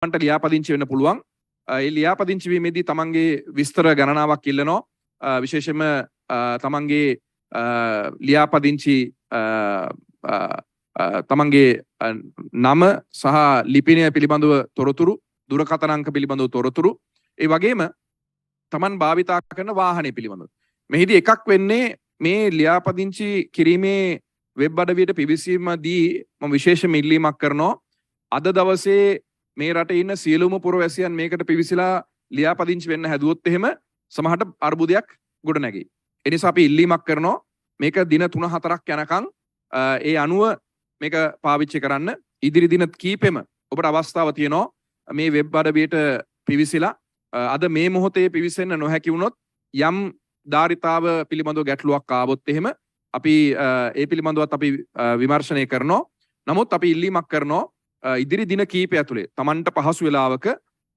තමන්ට ලියාපදිංචි වෙන්න පුළුවන්. ඒ ලියාපදිංචි වීමේදී තමන්ගේ විස්තර ගණනාවක් ඉල්ලනවා. විශේෂයෙන්ම තමන්ගේ ලියාපදිංචි තමන්ගේ නම සහ ලිපිනය පිළිබඳව තොරතුරු, දුරකථන අංක පිළිබඳව තොරතුරු, ඒ වගේම තමන් භාවිතා කරන වාහනය පිළිබඳව. මෙහිදී එකක් වෙන්නේ මේ ලියාපදිංචි කිරීමේ වෙබ් අඩවියට පිවිසීමදී මම විශේෂ ඉල්ලීමක් කරනවා. අද දවසේ මේ රටේ ඉන්න සියලුම පුරවැසියන් මේකට පිවිසලා ලියාපදිංචි වෙන්න හැදුවොත් එහෙම සමහරට අර්බුදයක් ගොඩ නැගෙයි. ඒ නිසා අපි ඉල්ලීමක් කරනවා මේක දින 3-4ක් යනකම් ඒ අනුව මේක පාවිච්චි කරන්න. ඉදිරි දින කීපෙම ඔබට අවස්ථාව තියෙනවා මේ වෙබ් අඩවියට පිවිසලා අද මේ මොහොතේ පිවිසෙන්න නොහැකි වුණොත් යම් ධාරිතාව පිළිබඳව ගැටලුවක් ආවොත් එහෙම අපි ඒ පිළිබඳවත් අපි විමර්ශනය කරනවා. නමුත් අපි ඉල්ලීමක් කරනවා ඉදිරි දින කීපය ඇතුලේ තමන්ට පහසු වෙලාවක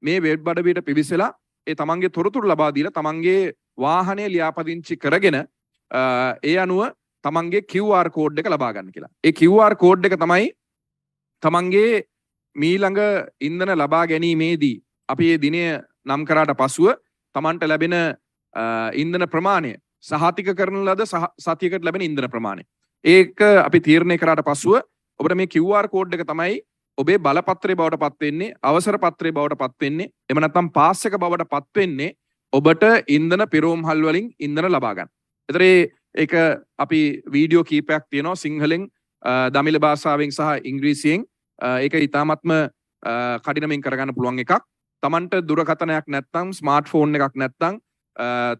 මේ වෙබ් අඩවියට පිවිසලා ඒ තමන්ගේ තොරතුරු ලබා දීලා තමන්ගේ වාහනය ලියාපදිංචි කරගෙන ඒ අනුව තමන්ගේ QR කෝඩ් එක ලබා ගන්න කියලා. ඒ QR කෝඩ් එක තමයි තමන්ගේ මීළඟ ඉන්ධන ලබා ගැනීමේදී අපි මේ දිනය නම් කරාට පසුව තමන්ට ලැබෙන ඉන්ධන ප්‍රමාණය සහතික කරන ලද සතියකට ලැබෙන ඉන්ධන ප්‍රමාණය. ඒක අපි තීරණය කරාට පසුව ඔබට මේ QR කෝඩ් එක තමයි ඔබේ බලපත්‍රයේ බවට පත් වෙන්නේ, අවසර පත්‍රයේ බවට පත් වෙන්නේ, එහෙම නැත්නම් පාස් එක බවට පත් වෙන්නේ ඔබට ඉන්ධන පිරෝම්හල් වලින් ඉන්ධන ලබා ගන්න. ඒතර ඒක අපි වීඩියෝ කීපයක් තියෙනවා සිංහලෙන්, දමිළ භාෂාවෙන් සහ ඉංග්‍රීසියෙන්. ඒක ඉතාමත්ම කඩිනමින් කරගන්න පුළුවන් එකක්. තමන්ට දුරකථනයක් නැත්නම්, ස්මාර්ට්ෆෝන් එකක් නැත්නම්,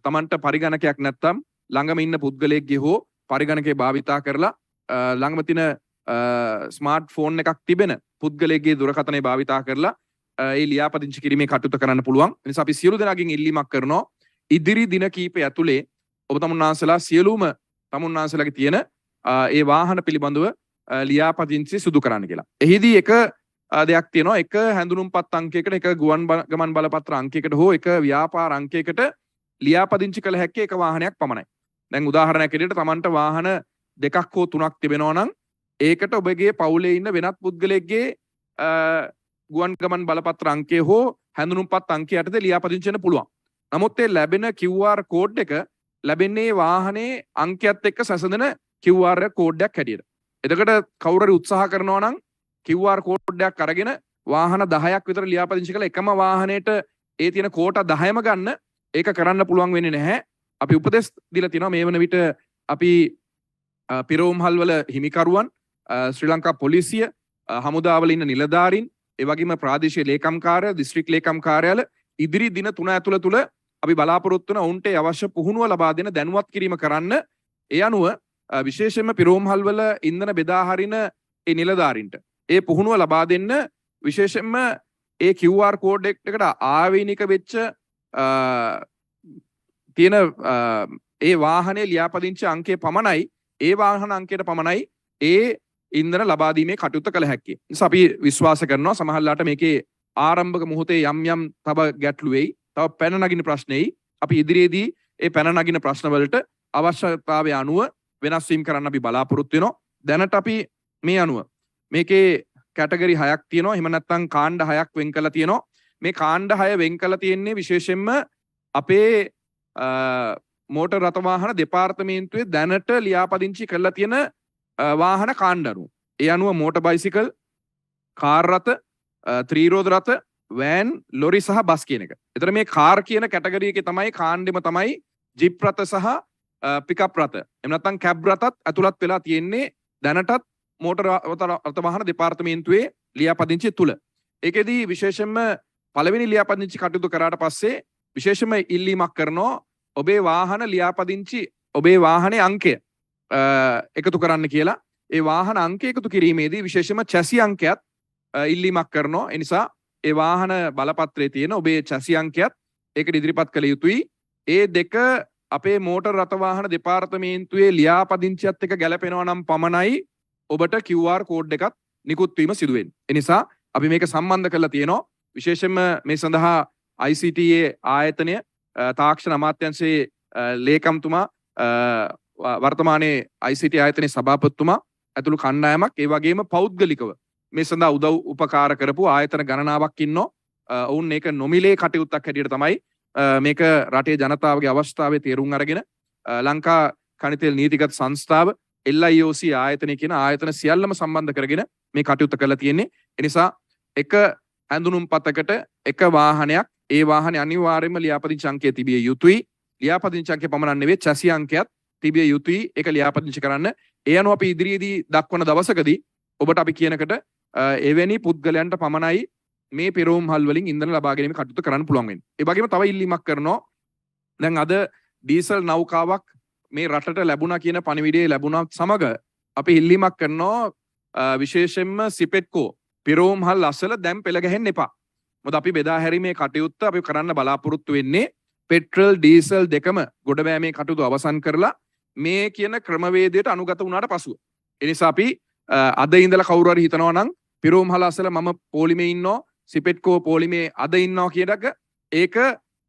තමන්ට පරිගණකයක් නැත්නම් ළඟම ඉන්න පුද්ගලයෙක්ගේ හෝ පරිගණකය භාවිතා කරලා ළඟම තියෙන ස්මාර්ට්ෆෝන් එකක් තිබෙන පුද්ගලයෙක්ගේ දුරකථනය භාවිතා කරලා ඒ ලියාපදිංචි කිරීමේ කටයුතු කරන්න පුළුවන්. ඒ නිසා අපි සියලු දෙනාගෙන් ඉල්ලීමක් කරනවා ඉදිරි දින කීපය ඇතුලේ ඔබ තමුන්නාන්සලා සියලුම තමුන්නාන්සලාගේ තියෙන ඒ වාහන පිළිබඳව ලියාපදිංචි සිදු කරන්න කියලා. එහිදී එක දෙයක් තියෙනවා. එක හැඳුනුම්පත් අංකයකට, එක ගුවන් ගමන් බලපත්‍ර අංකයකට හෝ එක ව්‍යාපාර අංකයකට ලියාපදිංචි කළ හැක්කේ එක වාහනයක් පමණයි. දැන් උදාහරණයක් විදිහට තමන්ට වාහන 2ක් හෝ 3ක් තිබෙනවා නම් ඒකට ඔබගේ පවුලේ ඉන්න වෙනත් පුද්ගලයෙක්ගේ ගුවන් ගමන් බලපත්‍ර අංකය හෝ හැඳුනුම්පත් අංකය යටතේ ලියාපදිංචි වෙන්න පුළුවන්. නමුත් ඒ ලැබෙන QR කෝඩ් එක ලැබෙන්නේ වාහනේ අංකයත් එක්ක සැසඳෙන QR කෝඩ් එකක් හැටියට. එතකොට කවුරු හරි උත්සාහ කරනවා නම් QR කෝඩ් එකක් අරගෙන වාහන 10ක් විතර ලියාපදිංචි කරලා එකම වාහනේට ඒ තියෙන කෝටා 10ම ගන්න ඒක කරන්න පුළුවන් වෙන්නේ නැහැ. අපි උපදෙස් දීලා තියෙනවා මේ වන විට අපි පිරෝම්හල් වල හිමිකරුවන්, ශ්‍රී ලංකා පොලිසිය, හමුදාවල ඉන්න නිලධාරීන්, ඒ වගේම ප්‍රාදේශීය ලේකම් කාර්ය, දිස්ත්‍රික් ලේකම් කාර්යාල ඉදිරි දින 3 ඇතුළත තුල අපි බලාපොරොත්තු වෙන ඔවුන්ට අවශ්‍ය පුහුණුව ලබා දෙන දැනුවත් කිරීම කරන්න. ඒ අනුව විශේෂයෙන්ම පිරෝම්හල් වල ඉන්ධන බෙදා හරින ඒ නිලධාරීන්ට ඒ පුහුණුව ලබා දෙන්න විශේෂයෙන්ම ඒ QR කෝඩ් එකට ආවේනික වෙච්ච තියෙන ඒ වාහනේ ලියාපදිංචි අංකය පමණයි, ඒ වාහන අංකයට පමණයි ඒ ඉන්ධන ලබා දීමේ කටයුත්ත කළ හැක්කේ. නිසා අපි විශ්වාස කරනවා සමහරලාට මේකේ ආරම්භක මොහොතේ යම් තව ගැටලු වෙයි, තව පැන නගින ප්‍රශ්න එයි. අපි ඉදිරියේදී ඒ පැන නගින ප්‍රශ්න වලට අවශ්‍යතාවය අනුව වෙනස් වීම කරන්න අපි බලාපොරොත්තු වෙනවා. දැනට අපි මේ අනුව මේකේ කැටගරි 6ක් තියෙනවා. එහෙම නැත්නම් කාණ්ඩ 6ක් වෙන් කරලා තියෙනවා. මේ කාණ්ඩ 6 වෙන් කරලා තියෙන්නේ විශේෂයෙන්ම අපේ මෝටර් රථ වාහන දෙපාර්තමේන්තුවේ දැනට ලියාපදිංචි කරලා තියෙන වාහන කාණ්ඩ අනුව. ඒ අනුව මෝටර් බයිසිකල්, කාර් රථ, ත්‍රිරෝද රථ, වෑන්, ලොරි සහ බස් කියන එක. එතන මේ කාර් කියන කැටගරි එකේ තමයි කාණ්ඩෙම තමයි ජිප් රථ සහ පිකප් රථ. එහෙම නැත්නම් කැබ් රථත් ඇතුළත් වෙලා තියෙන්නේ දැනටත් මෝටර් රථ වාහන දෙපාර්තමේන්තුවේ ලියාපදිංචිය තුල. ඒකෙදී විශේෂයෙන්ම පළවෙනි ලියාපදිංචි කටයුතු කරාට පස්සේ විශේෂයෙන්ම ඉල්ලීමක් කරනවා ඔබේ වාහන ලියාපදිංචි, ඔබේ වාහනේ අංකය එකතු කරන්න කියලා. ඒ වාහන අංකය එකතු කිරීමේදී විශේෂයෙන්ම චැසි අංකයත් ඉල්ලීමක් කරනවා. ඒ නිසා ඒ වාහන බලපත්‍රයේ තියෙන ඔබේ චැසි අංකයත් ඒකට ඉදිරිපත් කළ යුතුයි. ඒ දෙක අපේ මෝටර් රථ වාහන දෙපාර්තමේන්තුවේ ලියාපදිංචියත් එක්ක ගැලපෙනවා නම් පමණයි ඔබට QR කෝඩ් එකක් නිකුත් වීම සිදු වෙන්නේ. ඒ නිසා අපි මේක සම්බන්ධ කරලා තියෙනවා. විශේෂයෙන්ම මේ සඳහා ICTA ආයතනය, තාක්ෂණ අමාත්‍යාංශයේ ලේකම්තුමා, වර්තමානයේ ICT ආයතනයේ සභාපතිතුමා ඇතුළු කණ්ඩායමක්, ඒ වගේම පෞද්ගලිකව මේ සඳහා උදව් උපකාර කරපු ආයතන ගණනාවක් ඉන්නවා. ඔවුන් මේක නොමිලේ කටයුත්තක් හැටියට තමයි මේක රටේ ජනතාවගේ අවස්ථාවේ තේරුම් අරගෙන ලංකා කණිතෙල් නීතිගත සංස්ථාව LIOC ආයතනය කියන ආයතන සියල්ලම සම්බන්ධ කරගෙන මේ කටයුත්ත කරලා තියෙන්නේ. ඒ නිසා එක ඇඳුනුම් පතකට එක වාහනයක් ඒ වාහනේ අනිවාර්යයෙන්ම ලියාපදිංචි අංකය තිබිය යුතුයි. ලියාපදිංචි අංකය පමණක් නෙවෙයි චැසි අංකයත් තිබිය යුතුයි. ඒක ලියාපදිංචි කරන්න. ඒ අනුව අපි ඉදිරියේදී දක්වන දවසකදී ඔබට අපි කියනකට එවැනි පුද්ගලයන්ට පමණයි මේ පෙරෝම්හල් වලින් ඉන්ධන ලබා ගැනීම කටයුතු කරන්න පුළුවන් වෙන්නේ. ඒ වගේම තව ඉල්ලීමක් කරනවා. දැන් අද ඩීසල් නෞකාවක් මේ රටට ලැබුණා කියන පණිවිඩය ලැබුණත් සමග අපි ඉල්ලීමක් කරනවා විශේෂයෙන්ම සිපෙට්කෝ පෙරෝම්හල් අසල දැන් පෙළ ගැහෙන්න එපා. මොකද අපි බෙදා හැරීමේ කටයුත්ත අපි කරන්න බලාපොරොත්තු වෙන්නේ පෙට්‍රල් ඩීසල් දෙකම ගොඩබෑමේ කටයුතු අවසන් කරලා මේ කියන ක්‍රමවේදයට අනුගත වුණාට පසුව. ඒ නිසා අපි අද ඉඳලා කවුරු හරි හිතනවා නම් පෙරෝම්හල අසල මම පොලිමේ ඉන්නවා සිපෙට්කෝ පොලිමේ අද ඉන්නවා කියනක ඒක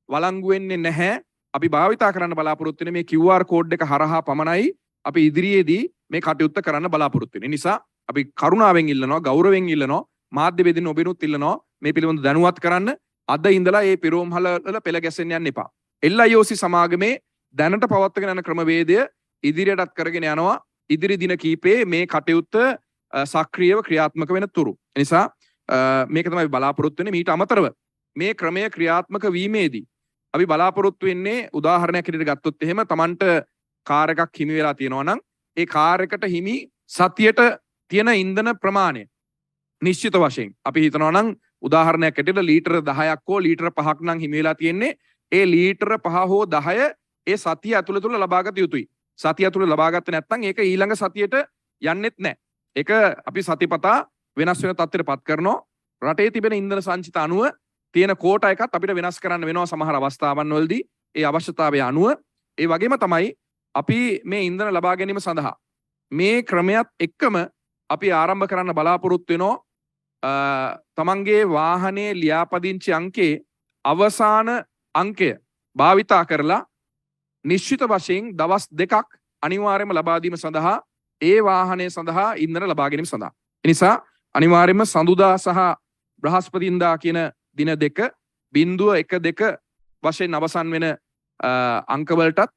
වළංගු වෙන්නේ නැහැ. අපි භාවිතා කරන්න බලාපොරොත්තු වෙන මේ QR කෝඩ් එක හරහා පමණයි අපි ඉදිරියේදී මේ කටයුත්ත කරන්න බලාපොරොත්තු වෙන්නේ. නිසා අපි කරුණාවෙන් ඉල්ලනවා, ගෞරවයෙන් ඉල්ලනවා, මාධ්‍ය වේදින ඔබිනුත් ඉල්ලනවා මේ පිළිබඳව දැනුවත් කරන්න. අද ඉඳලා මේ පෙරෝම්හල වල පෙළ ගැසෙන්න යන්න එපා. LIOC සමාගමේ දැනට පවත්වාගෙන යන ක්‍රමවේදය ඉදිරියටත් කරගෙන යනවා. ඉදිරි දින කීපේ මේ කටයුත්ත සක්‍රියව ක්‍රියාත්මක වෙන තුරු. ඒ නිසා මේක තමයි බලාපොරොත්තු වෙන්නේ. මීට අමතරව මේ ක්‍රමය ක්‍රියාත්මක වීමේදී අපි බලාපොරොත්තු වෙන්නේ උදාහරණයක් විදිහට ගත්තොත් එහෙම Tamanට කාර් එකක් හිමි වෙලා තියෙනවා නම් ඒ කාර් එකට හිමි සතියට තියෙන ඉන්ධන ප්‍රමාණය නිශ්චිත වශයෙන් අපි හිතනවා නම් උදාහරණයක් ඇටියට ලීටර 10ක් හෝ ලීටර 5ක් නම් හිමි වෙලා තියෙන්නේ ඒ ලීටර 5 හෝ 10 ඒ සතිය ඇතුළත තුල ලබාගත යුතුයි. සතිය ඇතුළත ලබාගත්තේ නැත්නම් ඒක ඊළඟ සතියට යන්නෙත් නැහැ. ඒක අපි සතිපතා වෙනස් වෙන තත්ත්වයටපත් කරනවා. රටේ තිබෙන ඉන්ධන සංචිත අනුව තියෙන කෝටා එකත් අපිට වෙනස් කරන්න වෙනවා සමහර අවස්ථාවන් වලදී. ඒ අවශ්‍යතාවය අනුව ඒ වගේම තමයි අපි මේ ඉන්ධන ලබා ගැනීම සඳහා මේ ක්‍රමයක් එක්කම අපි ආරම්භ කරන්න බලාපොරොත්තු වෙනවා තමන්ගේ වාහනේ ලියාපදිංචි අංකයේ අවසාන අංකය භාවිතා කරලා නිශ්චිත වශයෙන් දවස් 2ක් අනිවාර්යයෙන්ම ලබා දීම සඳහා ඒ වාහනය සඳහා ඉන්ධන ලබා ගැනීම සඳහා. ඒ නිසා අනිවාර්යයෙන්ම සඳුදා සහ බ්‍රහස්පතින්දා කියන දින 2 0.12 වශයෙන් අවසන් වෙන අංකවලටත්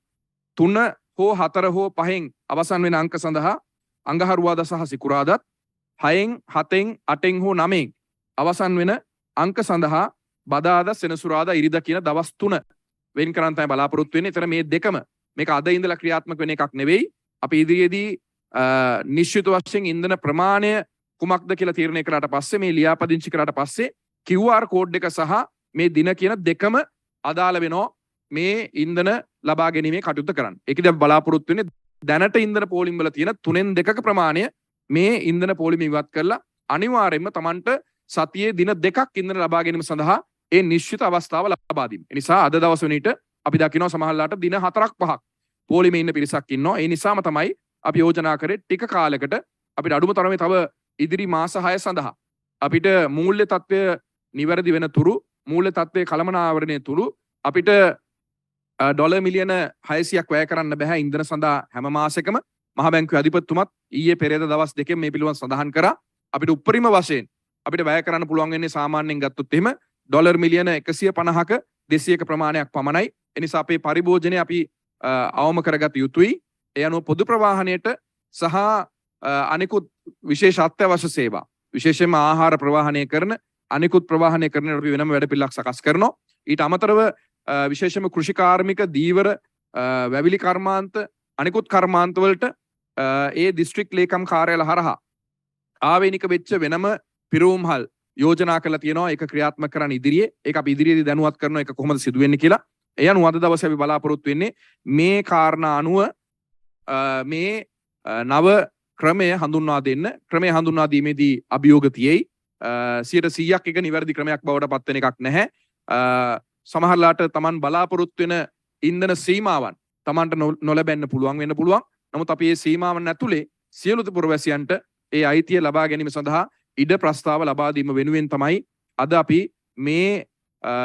3 හෝ 4 හෝ 5න් අවසන් වෙන අංක සඳහා අඟහරුවාදා සහ සිකුරාදාත් 6න් 7න් 8න් හෝ 9න් අවසන් වෙන අංක සඳහා බදාදා සෙනසුරාදා ඉරිදා කියන දවස් 3 වෙන් කරන් තමයි බලාපොරොත්තු වෙන්නේ. ඒතර මේ දෙකම මේක අද ඉඳලා ක්‍රියාත්මක වෙන එකක් නෙවෙයි. අපි ඉදිරියේදී නිශ්චිත වශයෙන් ඉන්ධන ප්‍රමාණය කුමක්ද කියලා තීරණය කළාට පස්සේ මේ ලියාපදිංචි කළාට පස්සේ QR කෝඩ් එක සහ මේ දින කියන දෙකම අදාළ වෙනවා මේ ඉන්ධන ලබා ගැනීමේ කටයුත්ත කරන්න. ඒකද බලාපොරොත්තු වෙන්නේ දැනට ඉන්ධන පෝලිම් වල තියෙන 3න් 2ක ප්‍රමාණය මේ ඉන්ධන පෝලිම ඉවත් කරලා අනිවාර්යයෙන්ම Tamanට සතියේ දින 2ක් ඉන්ධන ලබා ගැනීම සඳහා ඒ නිශ්චිත අවස්ථාව ලබා දීම. ඒ නිසා අද දවස් වෙනිට අපි දකිනවා සමහරලාට දින 4ක් 5ක් පෝලිමේ ඉන්න පිරිසක් ඉන්නවා. ඒ නිසාම තමයි අපි යෝජනා කරේ ටික කාලයකට අපිට අඩුම තරමේ තව ඉදිරි මාස 6 සඳහා අපිට මූල්‍ය තත්ත්වය නිවැරදි වෙන තුරු මූල්‍ය තත්ත්වයේ කළමනාවරණය තුරු අපිට ඩොලර් මිලියන 600ක් වැය කරන්න බෑ ඉන්ධන සඳහා හැම මාසෙකම. මහ බැංකුවේ අධිපතිතුමත් ඊයේ පෙරේද දවස් දෙකෙන් මේ පිළිබඳව සඳහන් කරා. අපිට උපරිම වශයෙන් අපිට වැය කරන්න පුළුවන් වෙන්නේ සාමාන්‍යයෙන් ගත්තොත් එහෙම ඩොලර් මිලියන 150ක 200ක ප්‍රමාණයක් පමණයි. ඒ නිසා අපේ පරිභෝජනය අපි අවම කරගත යුතුයි. ඒ අනුව පොදු ප්‍රවාහනයට සහ අනිකුත් විශේෂ අත්‍යවශ්‍ය සේවා විශේෂයෙන්ම ආහාර ප්‍රවාහනය කරන අනිකුත් ප්‍රවාහනය කරන අපි වෙනම වැඩපිළිවෙලක් සකස් කරනවා. ඊට අමතරව විශේෂයෙන්ම කෘෂිකාර්මික දීවර වැවිලි කර්මාන්ත අනිකුත් කර්මාන්ත වලට ඒ දිස්ත්‍රික් ලේකම් කාර්යාල හරහා ආවේනික වෙච්ච වෙනම පිරෝම්හල් යෝජනා කරලා තියෙනවා. ඒක ක්‍රියාත්මක කරන්න ඉදිරියේ ඒක අපි ඉදිරියේදී දැනුවත් කරනවා ඒක කොහොමද සිදු වෙන්නේ කියලා. ඒ අනුව අද දවසේ අපි බලාපොරොත්තු වෙන්නේ මේ කාරණා අනුව මේ නව ක්‍රමය හඳුන්වා දෙන්න. ක්‍රමය හඳුන්වා දීමේදී අභියෝග තියෙයි. 100%ක් එක නිවැරදි ක්‍රමයක් බවට පත් වෙන එකක් නැහැ. සමහරලාට Taman බලාපොරොත්තු වෙන ඉන්ධන සීමාවන් Tamanට නොලැබෙන්න පුළුවන් වෙන්න පුළුවන්. නමුත් අපි මේ සීමාවන් ඇතුලේ සියලු පුරවැසියන්ට ඒ අයිතිය ලබා ගැනීම සඳහා ඉඩ ප්‍රස්තාව ලබා දීම වෙනුවෙන් තමයි අද අපි මේ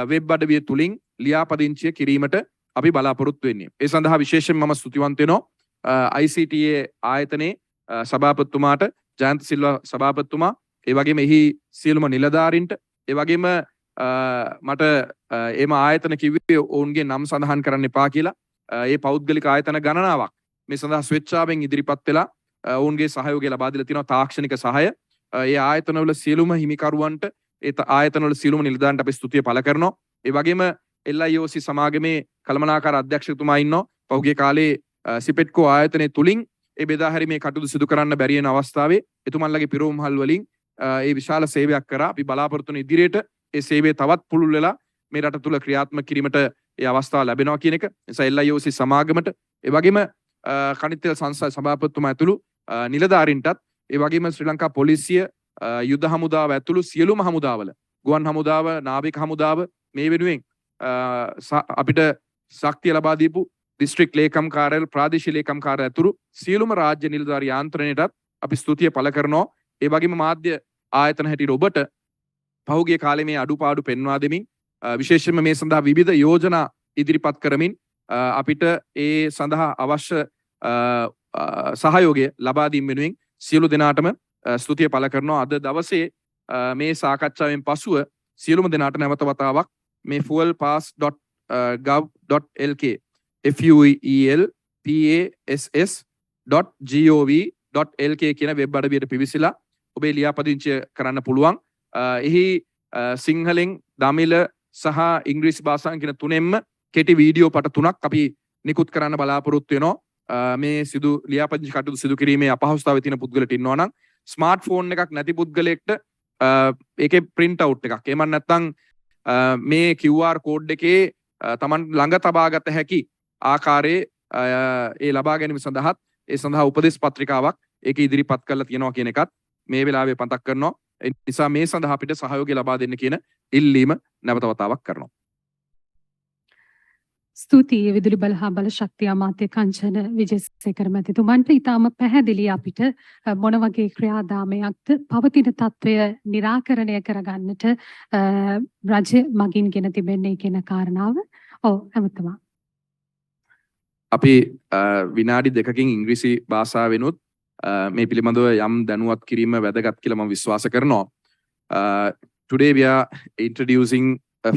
වෙබ් අඩවිය තුලින් ලියාපදිංචිය කිරීමට අපි බලාපොරොත්තු වෙන්නේ. ඒ සඳහා විශේෂයෙන් මම ස්තුතිවන්ත වෙනවා ICTA ආයතනයේ සභාපතිතුමාට ජයන්ත සිල්වා සභාපතිතුමා ඒ වගේම එහි සියලුම නිලධාරීන්ට ඒ වගේම මට එම ආයතන කිව්වේ ඔවුන්ගේ නම් සඳහන් කරන්න එපා කියලා. ඒ පෞද්ගලික ආයතන ගණනාවක් මේ සඳහා ස්වේච්ඡාවෙන් ඉදිරිපත් වෙලා ඔවුන්ගේ සහයෝගය ලබා දීලා තියෙනවා තාක්ෂණික සහාය. ඒ ආයතනවල සියලුම හිමිකරුවන්ට ඒ ආයතනවල සියලුම නිලධාරීන්ට අපි ස්තුතිය පළ කරනවා. ඒ වගේම LIOC සමාගමේ කළමනාකාර අධ්‍යක්ෂකතුමා ඉන්නවා. පහුගිය කාලේ සිපෙට්කෝ ආයතනයේ තුලින් ඒ බෙදා හැරීමේ කටයුතු සිදු කරන්න බැරි වෙන අවස්ථාවේ එතුමන්ලගේ පිරෝම්හල් වලින් ඒ විශාල සේවයක් කරා. අපි බලාපොරොත්තු වෙන ඉදිරියට ඒ සේවය තවත් පුළුල් වෙලා මේ රට තුල ක්‍රියාත්මක කිරීමට ඒ අවස්ථාව ලැබෙනවා කියන එක. නිසා LIOC සමාගමට ඒ වගේම කණිත්තෙල් සංස්ථා සභාපතිතුමා ඇතුළු නිලධාරීන්ටත් ඒ වගේම ශ්‍රී ලංකා පොලිසිය යුද හමුදාව ඇතුළු සියලුම හමුදාවල ගුවන් හමුදාව නාවික හමුදාව මේ වෙනුවෙන් අපිට ශක්තිය ලබා දීපු දිස්ත්‍රික් ලේකම් කාර්යාලය ප්‍රාදේශීය ලේකම් කාර්යාලය ඇතුළු සියලුම රාජ්‍ය නිලධාරී යාන්ත්‍රණයටත් අපි ස්තුතිය පළ කරනවා. ඒ වගේම මාධ්‍ය ආයතන හැටියට ඔබට පහුගිය කාලේ මේ අඩුපාඩු පෙන්වා දෙමින් විශේෂයෙන්ම මේ සඳහා විවිධ යෝජනා ඉදිරිපත් කරමින් අපිට ඒ සඳහා අවශ්‍ය සහයෝගය ලබා දීම වෙනුවෙන් සියලු දෙනාටම ස්තුතිය පළ කරනවා. අද දවසේ මේ සාකච්ඡාවෙන් පසුව සියලුම දෙනාට නැවත වතාවක් මේ fuelpass.gov.lk fuelpass.gov.lk කියන වෙබ් අඩවියට පිවිසිලා ඔබේ ලියාපදිංචිය කරන්න පුළුවන්. එහි සිංහලෙන් දමිළ සහ ඉංග්‍රීසි භාෂාවෙන් කියන තුනෙන්ම කෙටි වීඩියෝ පට 3ක් අපි නිකුත් කරන්න බලාපොරොත්තු වෙනවා. මේ සිදු ලියාපදිංචි කටයුතු සිදු කිරීමේ අපහසුතාවය තියෙන පුද්ගලට ඉන්නවා නම් ස්මාර්ට් ෆෝන් එකක් නැති පුද්ගලයෙක්ට ඒකේ print out එකක් එහෙම නැත්නම් මේ QR කෝඩ් එකේ Taman ළඟ තබාගත හැකි ආකාරයේ ඒ ලබා ගැනීම සඳහා ඒ සඳහා උපදෙස් පත්‍රිකාවක් ඒක ඉදිරිපත් කරලා තියෙනවා කියන එකත් මේ වෙලාවේ මතක් කරනවා. ඒ නිසා මේ සඳහා අපිට සහයෝගය ලබා දෙන්න කියන ඉල්ලීම නැවත වතාවක් කරනවා. ස්තුතියි විදුලි බල හා බල ශක්තිය අමාත්‍ය කංචන විජේසේකර මැතිතුමන්ට. ඊටාම පැහැදිලි අපිට මොන වගේ ක්‍රියාදාමයක්ද පවතින තත්ත්වය निराකරණය කරගන්නට රජය මගින් ගෙන තිබෙන්නේ කියන කාරණාව. ඔව් ඇමතුමා. අපි විනාඩි 2කින් ඉංග්‍රීසි භාෂාවෙනුත් මේ පිළිබඳව යම් දැනුවත් කිරීම වැදගත් කියලා මම විශ්වාස කරනවා. Today we are introducing a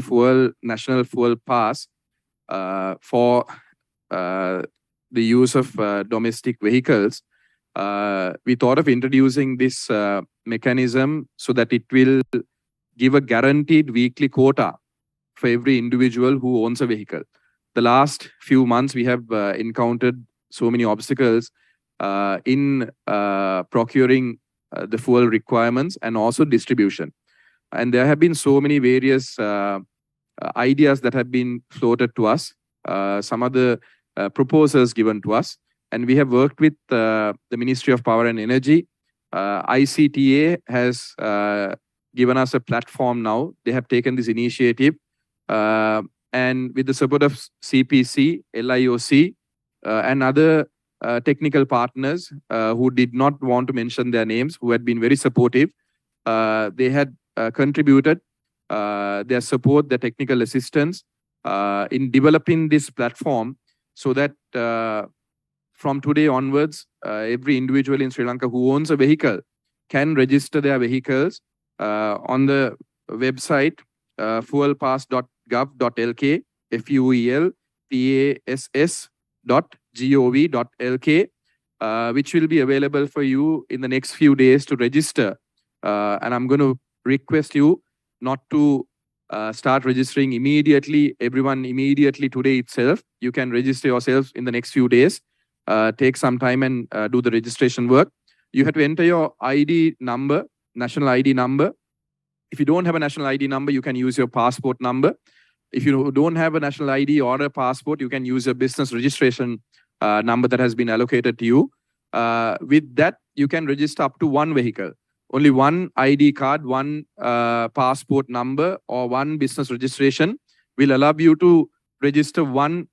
national fuel pass for the use of domestic vehicles. We thought of introducing this mechanism so that it will give a guaranteed weekly quota for every individual who owns a vehicle. The last few months we have encountered so many obstacles in procuring the fuel requirements and also distribution. And there have been so many various ideas that have been floated to us, some other proposals given to us, and we have worked with the Ministry of Power and Energy. ICTA has given us a platform now. They have taken this initiative, and with the support of CPC, LIOC, and other technical partners who did not want to mention their names, who had been very supportive, they had contributed their support, their technical assistance in developing this platform so that from today onwards, every individual in Sri Lanka who owns a vehicle can register their vehicles on the website fuelpass.gov.lk, fuelpass.gov.lk, which will be available for you in the next few days to register. And I'm going to request you not to start registering immediately, everyone immediately today itself. You can register yourselves in the next few days. Take some time and do the registration work. You have to enter your ID number, national ID number. If you don't have a national ID number, you can use your passport number. If you don't have a national ID or a passport, you can use a business registration number that has been allocated to you. With that, you can register up to one vehicle. Only one ID card, one passport number, or one business registration will allow you to register one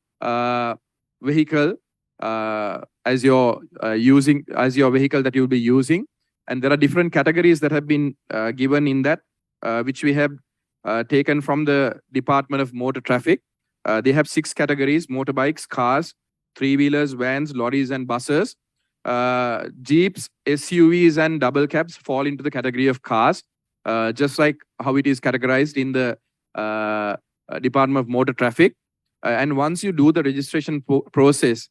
vehicle as your vehicle that you'll be using. And there are different categories that have been given in that, which we have taken from the Department of Motor Traffic. They have 6 categories: motorbikes, cars, 3-wheelers, vans, lorries, and buses. Jeeps, SUVs, and double cabs fall into the category of cars, just like how it is categorized in the Department of Motor Traffic. And once you do the registration process,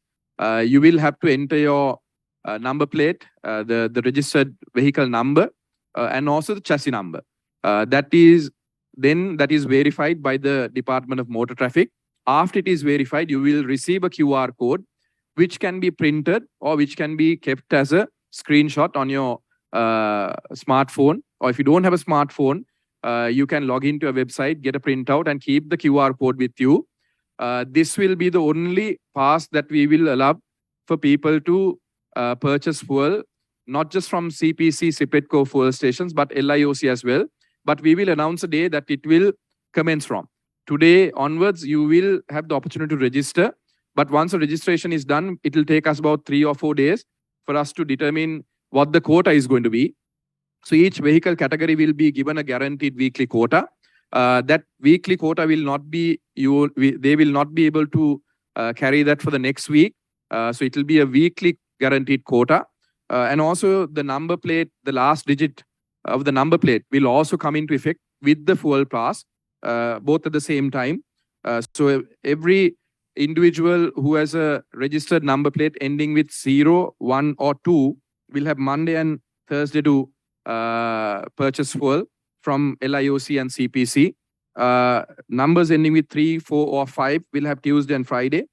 you will have to enter your number plate, the registered vehicle number, and also the chassis number. That is verified by the Department of Motor Traffic. After it is verified, you will receive a QR code, which can be printed or which can be kept as a screenshot on your smartphone. Or if you don't have a smartphone, you can log into a website, get a printout, and keep the QR code with you. This will be the only pass that we will allow for people to purchase fuel, not just from CPC, CPETCO fuel stations, but LIOC as well. But we will announce a day that it will commence from. Today onwards, you will have the opportunity to register. But once the registration is done, it will take us about 3 or 4 days for us to determine what the quota is going to be. So each vehicle category will be given a guaranteed weekly quota. That weekly quota will not be, they will not be able to carry that for the next week. So it will be a weekly guaranteed quota. And also the number plate, the last digit of the number plate will also come into effect with the fuel pass, both at the same time. So every individual who has a registered number plate ending with 0, 1, or 2 will have Monday and Thursday to purchase fuel from LIOC and CPC. Numbers ending with 3, 4, or 5 will have Tuesday and Friday.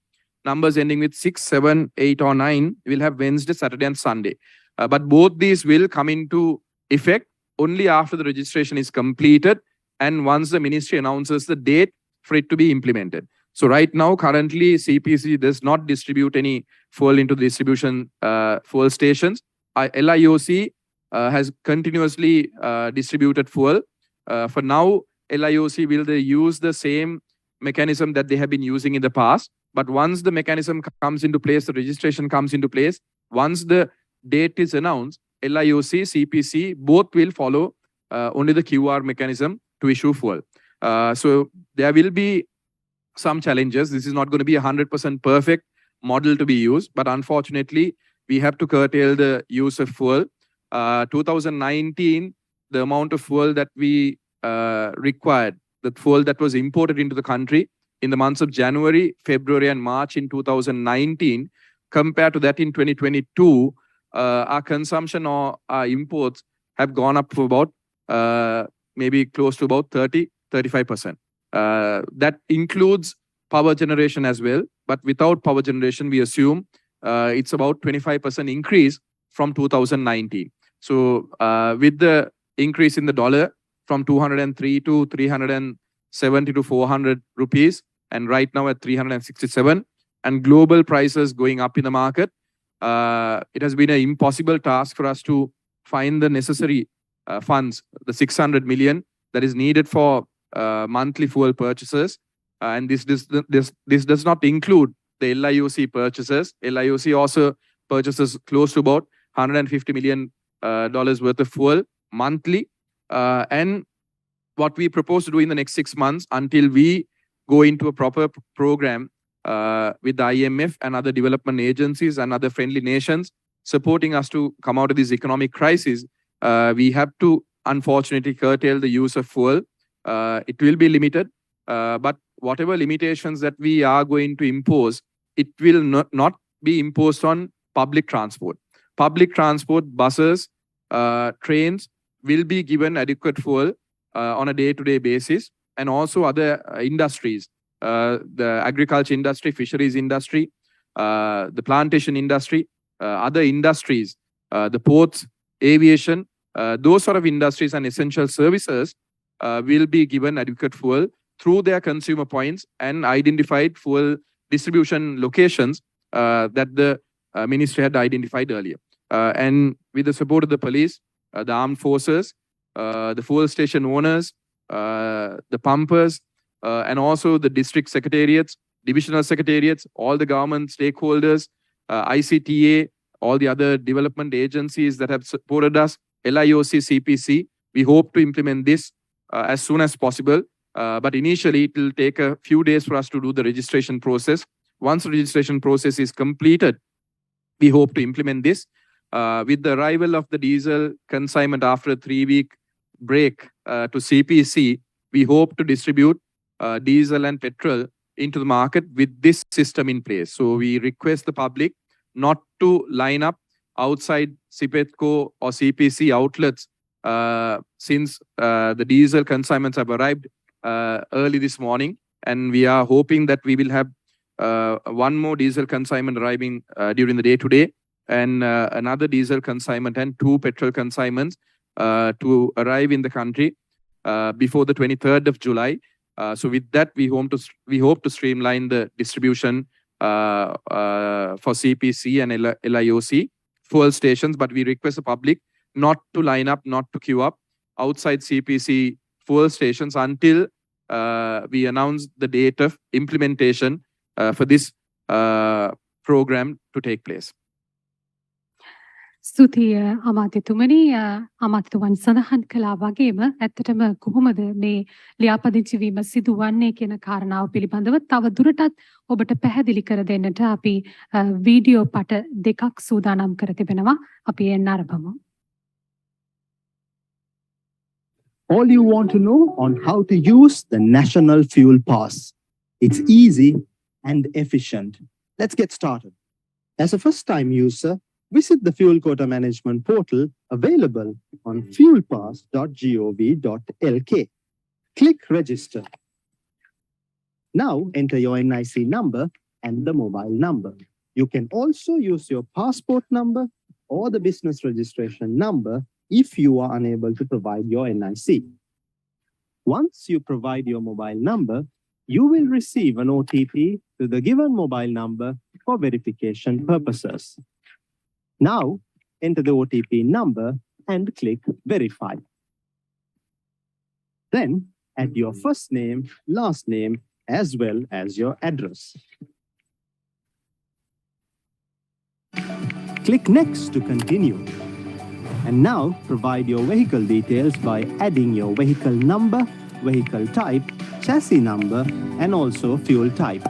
Numbers ending with 6, 7, 8, or 9 will have Wednesday, Saturday, and Sunday. But both these will come into effect only after the registration is completed and once the ministry announces the date for it to be implemented. So right now, currently, CPC does not distribute any fuel into distribution fuel stations. LIOC has continuously distributed fuel. For now, LIOC will they use the same mechanism that they have been using in the past. But once the mechanism comes into place, the registration comes into place, once the date is announced, LIOC, CPC, both will follow only the QR mechanism to issue fuel. So there will be some challenges. This is not going to be a 100% perfect model to be used, but unfortunately, we have to curtail the use of fuel. 2019, the amount of fuel that we required, the fuel that was imported into the country in the months of January, February, and March in 2019, compared to that in 2022, our consumption or our imports have gone up to about maybe close to about 30-35%. That includes power generation as well, but without power generation, we assume it's about 25% increase from 2019. So with the increase in the dollar from 203 to 370 to 400 rupees, and right now at 367, and global prices going up in the market, it has been an impossible task for us to find the necessary funds, the 600 million that is needed for monthly fuel purchases. And this does not include the LIOC purchases. LIOC also purchases close to about $150 million worth of fuel monthly. And what we propose to do in the next 6 months until we go into a proper program with the IMF and other development agencies and other friendly nations supporting us to come out of this economic crisis, we have to unfortunately curtail the use of fuel. It will be limited, but whatever limitations that we are going to impose, it will not be imposed on public transport. Public transport, buses, trains will be given adequate fuel on a day-to-day basis, and also other industries, the agriculture industry, fisheries industry, the plantation industry, other industries, the ports, aviation, those sort of industries and essential services will be given adequate fuel through their consumer points and identified fuel distribution locations that the ministry had identified earlier. And with the support of the police, the armed forces, the fuel station owners, the pumpers, and also the district secretariats, divisional secretariats, all the government stakeholders, ICTA, all the other development agencies that have supported us, LIOC, CPC, we hope to implement this as soon as possible. But initially, it will take a few days for us to do the registration process. Once the registration process is completed, we hope to implement this. With the arrival of the diesel consignment after a 3-week break to CPC, we hope to distribute diesel and petrol into the market with this system in place. So we request the public not to line up outside CPETCO or CPC outlets since the diesel consignments have arrived early this morning. And we are hoping that we will have one more diesel consignment arriving during the day today, and another diesel consignment and 2 petrol consignments to arrive in the country before the 23rd of July. So with that, we hope to streamline the distribution for CPC and LIOC fuel stations, but we request the public not to line up, not to queue up outside CPC fuel stations until we announce the date of implementation for this program to take place. ස්තුතිය අමාත්‍යතුමනි. අමාත්‍යතුමන් සඳහන් කළා වගේම ඇත්තටම කොහොමද මේ ලියාපදිංචි වීම සිදුවන්නේ කියන කාරණාව පිළිබඳව තව දුරටත් ඔබට පැහැදිලි කර දෙන්නට අපි වීඩියෝ පට දෙකක් සූදානම් කර තිබෙනවා. අපි එන්න ආරම්භමු. All you want to know on how to use the National Fuel Pass. It's easy and efficient. Let's get started. As a first-time user, visit the Fuel Quota Management portal available on fuelpass.gov.lk. Click Register. Now enter your NIC number and the mobile number. You can also use your passport number or the business registration number if you are unable to provide your NIC. Once you provide your mobile number, you will receive an OTP to the given mobile number for verification purposes. Now, enter the OTP number and click Verify. Then, add your first name, last name, as well as your address. Click Next to continue. And now, provide your vehicle details by adding your vehicle number, vehicle type, chassis number, and also fuel type.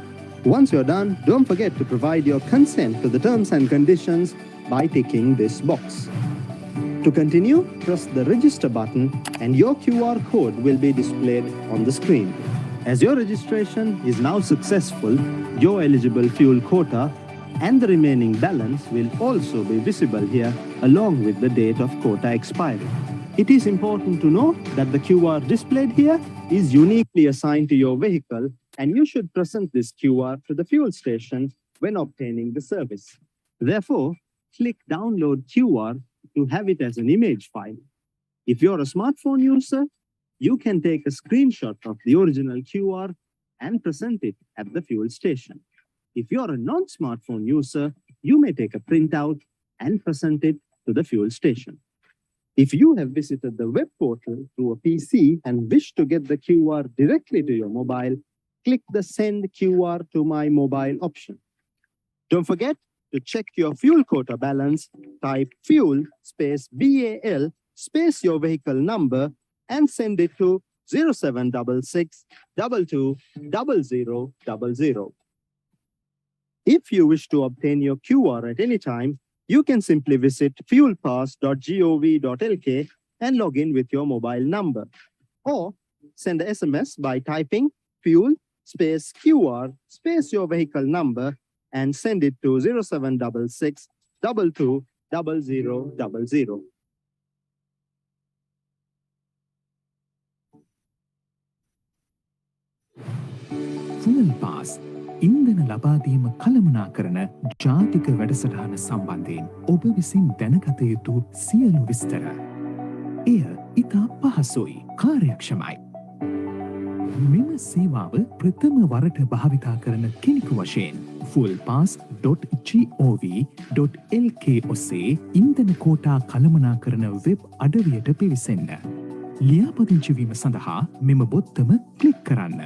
Once you're done, don't forget to provide your consent to the terms and conditions by ticking this box. To continue, press the register button and your QR code will be displayed on the screen. As your registration is now successful, your eligible fuel quota and the remaining balance will also be visible here along with the date of quota expiry. It is important to know that the QR displayed here is uniquely assigned to your vehicle, and you should present this QR to the fuel station when obtaining the service. Therefore, click Download QR to have it as an image file. If you're a smartphone user, you can take a screenshot of the original QR and present it at the fuel station. If you're a non-smartphone user, you may take a printout and present it to the fuel station. If you have visited the web portal through a PC and wish to get the QR directly to your mobile, click the Send QR to my mobile option. Don't forget to check your fuel quota balance, type fuel space BAL space your vehicle number and send it to 0766 22 0000. If you wish to obtain your QR at any time, you can simply visit fuelpass.gov.lk and log in with your mobile number. Or send a SMS by typing fuel space QR space your vehicle number and send it to 0766 22 0000. Fuel Pass ඉන්ධන ලබාදීම කළමනාකරන ජාතික වැඩසටහන සම්බන්ධයෙන් ඔබ විසින් දැනගත යුතු සියලු විස්තර. එය ඉතා පහසුයි, කාර්යක්ෂමයි. මෙම සේවාව ප්‍රථම වරට භාවිතා කරන කෙනෙකු වශයෙන් fuelpass.gov.lk ඔස්සේ ඉන්ධන කෝටා කළමනාකරන වෙබ් අඩවියට පිවිසෙන්න. ලියාපදිංචි වීම සඳහා මෙම බොත්තම ක්ලික් කරන්න.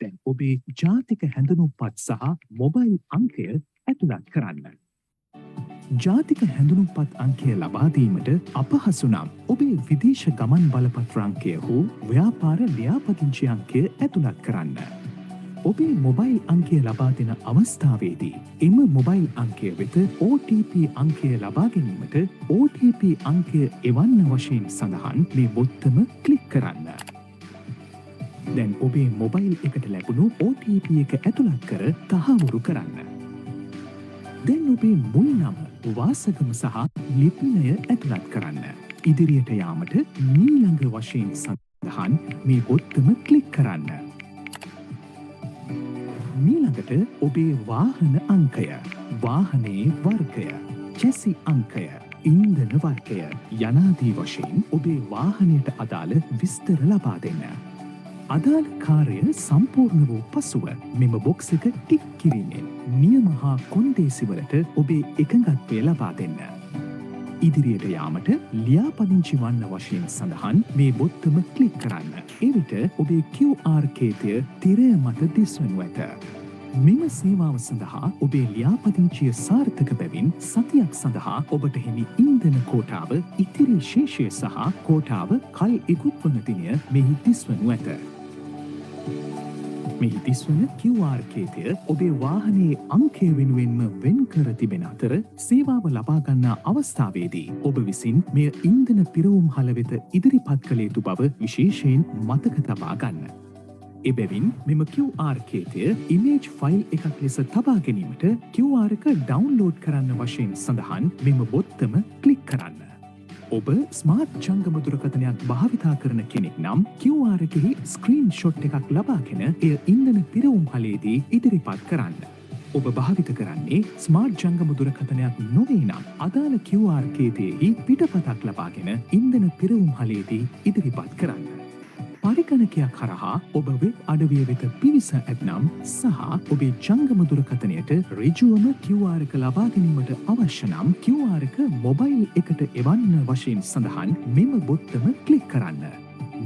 දැන් ඔබේ ජාතික හැඳුනුම්පත් සහ මොබයිල් අංකය ඇතුළත් කරන්න. ජාතික හැඳුනුම්පත් අංකය ලබා දීමට අපහසු නම් ඔබේ විදේශ ගමන් බලපත්‍ර අංකය හෝ ව්‍යාපාර ලියාපදිංචි අංකය ඇතුළත් කරන්න. ඔබේ මොබයිල් අංකය ලබා දෙන අවස්ථාවේදී එම මොබයිල් අංකය වෙත OTP අංකය ලබා ගැනීමට OTP අංකය එවන්න වශයෙන් සඳහන් මේ බොත්තම ක්ලික් කරන්න. දැන් ඔබේ මොබයිල් එකට ලැබුණු OTP එක ඇතුළත් කර තහවුරු කරන්න. දැන් ඔබේ මුල් නම, වාසගම සහ ලිපිනය ඇතුළත් කරන්න. ඉදිරියට යාමට මීළඟ වශයෙන් සඳහන් මේ බොත්තම ක්ලික් කරන්න. මීළඟට ඔබේ වාහන අංකය, වාහනයේ වර්ගය, චැසි අංකය, ඉන්ධන වර්ගය යනාදී වශයෙන් ඔබේ වාහනයට අදාළ විස්තර ලබා දෙන්න. අදාළ කාර්ය සම්පූර්ණ වූ පසුව මෙම බොක්ස් එක ටික් කිරීමෙන් නියම හා කොන්දේසිවලට ඔබේ එකඟත්වය ලබා දෙන්න. ඉදිරියට යාමට ලියාපදිංචි වන්න වශයෙන් සඳහන් මේ බොත්තම ක්ලික් කරන්න. එවිට ඔබේ QR කේතය තිරය මත දිස්වනු ඇත. මෙම සේවාව සඳහා ඔබේ ලියාපදිංචිය සාර්ථක බැවින් සතියක් සඳහා ඔබට හිමි ඉන්ධන කෝටාව, ඉතිරි ශේෂය සහ කෝටාව කල් ඉක්ුත් වන දිනය මෙහි දිස්වනු ඇත. මෙහි දිස්වන QR කේතය ඔබේ වාහනයේ අංකය වෙනුවෙන්ම වෙන් කර තිබෙන අතර සේවාව ලබා ගන්නා අවස්ථාවේදී ඔබ විසින් මෙය ඉන්ධන පිරවුම් හල වෙත ඉදිරිපත් කළ යුතු බව විශේෂයෙන් මතක තබා ගන්න. එබැවින් මෙම QR කේතය ඉමේජ් ෆයිල් එකක් ලෙස තබා ගැනීමට QR එක ඩවුන්ලෝඩ් කරන්න වශයෙන් සඳහන් මෙම බොත්තම ක්ලික් කරන්න. ඔබ ස්මාර්ට් ජංගම දුරකථනයක් භාවිතා කරන කෙනෙක් නම් QR එකෙහි ස්ක්‍රීන් ෂොට් එකක් ලබාගෙන එය ඉන්ධන පිරවුම් හලේදී ඉදිරිපත් කරන්න. ඔබ භාවිත කරන්නේ ස්මාර්ට් ජංගම දුරකථනයක් නොවේ නම් අදාළ QR කේතයෙහි පිටපතක් ලබාගෙන ඉන්ධන පිරවුම් හලේදී ඉදිරිපත් කරන්න. පරිගණකයක් හරහා ඔබ වෙබ් අඩවිය වෙත පිවිස ඇත්නම් සහ ඔබේ ජංගම දුරකථනයට ඍජුවම QR එක ලබා ගැනීමට අවශ්‍ය නම් QR එක මොබයිල් එකට එවන්න වශයෙන් සඳහන් මෙම බොත්තම ක්ලික් කරන්න.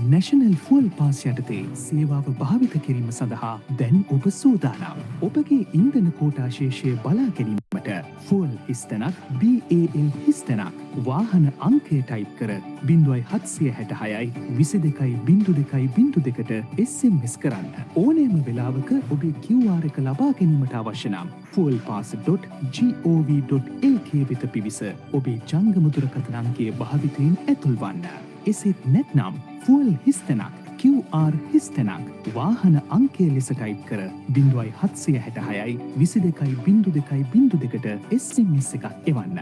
නැෂනල් ෆුවල් පාස් යටතේ සේවාව භාවිත කිරීම සඳහා දැන් ඔබ සූදානම්. ඔබගේ ඉන්ධන කෝටා ශේෂය බලා ගැනීමට ෆුවල් හිස්තැනක් BAL හිස්තැනක් වාහන අංකය ටයිප් කර 0766යි 22.02ට SMS කරන්න. ඕනෑම වෙලාවක ඔබේ QR එක ලබා ගැනීමට අවශ්‍ය නම් fuelpass.gov.lk වෙත පිවිස ඔබේ ජංගම දුරකථන අංකය භාවිතයෙන් ඇතුල්වන්න. එසේත් නැත්නම් ෆුවල් හිස්තැනක් QR හිස්තැනක් වාහන අංකය ලෙස ටයිප් කර 0766යි 22.02ට SMS එකක් එවන්න.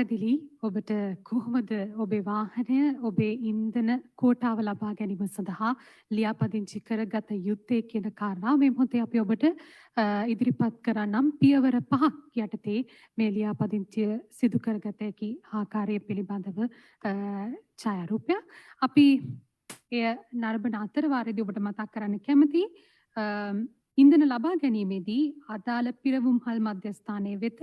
පැහැදිලි ඔබට කොහොමද ඔබේ වාහනය ඔබේ ඉන්ධන කෝටාව ලබා ගැනීම සඳහා ලියාපදිංචි කරගත යුත්තේ කියන කාරණාව මේ මොහොතේ අපි ඔබට ඉදිරිපත් කරන්නම් පියවර 5ක් යටතේ මේ ලියාපදිංචිය සිදු කරගත හැකි ආකාරය පිළිබඳව ඡායාරූපය අපි එය නරඹන අතර වාරයේදී ඔබට මතක් කරන්න කැමතියි ඉන්ධන ලබා ගැනීමේදී අදාළ පිරවුම් හල් මධ්‍යස්ථානයේ වෙත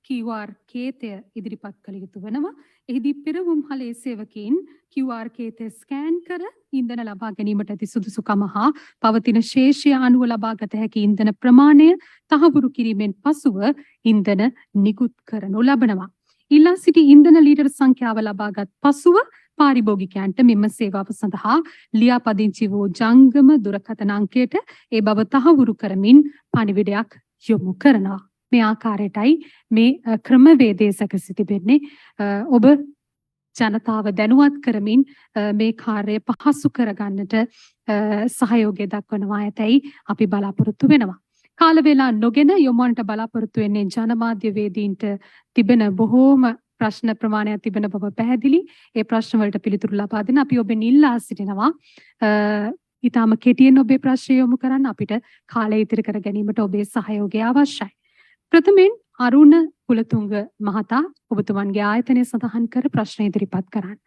QR කේතය ඉදිරිපත් කළ යුතු වෙනවා. එහිදී පිරවුම් හලේ සේවකයින් QR කේතය ස්කෑන් කර ඉන්ධන ලබා ගැනීමට ඇති සුදුසුකම හා පවතින ශේෂය අනුව ලබාගත හැකි ඉන්ධන ප්‍රමාණය තහවුරු කිරීමෙන් පසුව ඉන්ධන නිකුත් කරනු ලබනවා. ඉල්ලා සිටි ඉන්ධන ලීටර් සංඛ්‍යාව ලබාගත් පසුව පාරිභෝගිකයන්ට මෙම සේවාව සඳහා ලියාපදිංචි වූ ජංගම දුරකථන අංකයට ඒ බව තහවුරු කරමින් පණිවිඩයක් යොමු කරනවා. මේ ආකාරයටයි මේ ක්‍රමවේදය සැකසී තිබෙන්නේ. ඔබ ජනතාව දැනුවත් කරමින් මේ කාර්යය පහසු කරගන්නට සහයෝගය දක්වනවා ඇතැයි අපි බලාපොරොත්තු වෙනවා. කාල වේලා නොගෙන යොමුවන්නට බලාපොරොත්තු වෙන්නේ ජනමාධ්‍ය වේදීන්ට තිබෙන බොහෝම ප්‍රශ්න ප්‍රමාණයක් තිබෙන බව පැහැදිලි. ඒ ප්‍රශ්න වලට පිළිතුරු ලබා දෙන්න අපි ඔබෙන් ඉල්ලා සිටිනවා. ඊටම කෙටියෙන් ඔබේ ප්‍රශ්න යොමු කරන්න අපිට කාලය ඉතිරි කර ගැනීමට ඔබේ සහයෝගය අවශ්‍යයි. ප්‍රථමයෙන් අරුණ කුලතුංග මහතා ඔබතුමන්ගේ ආයතනය සඳහන් කර ප්‍රශ්න ඉදිරිපත් කරන්න.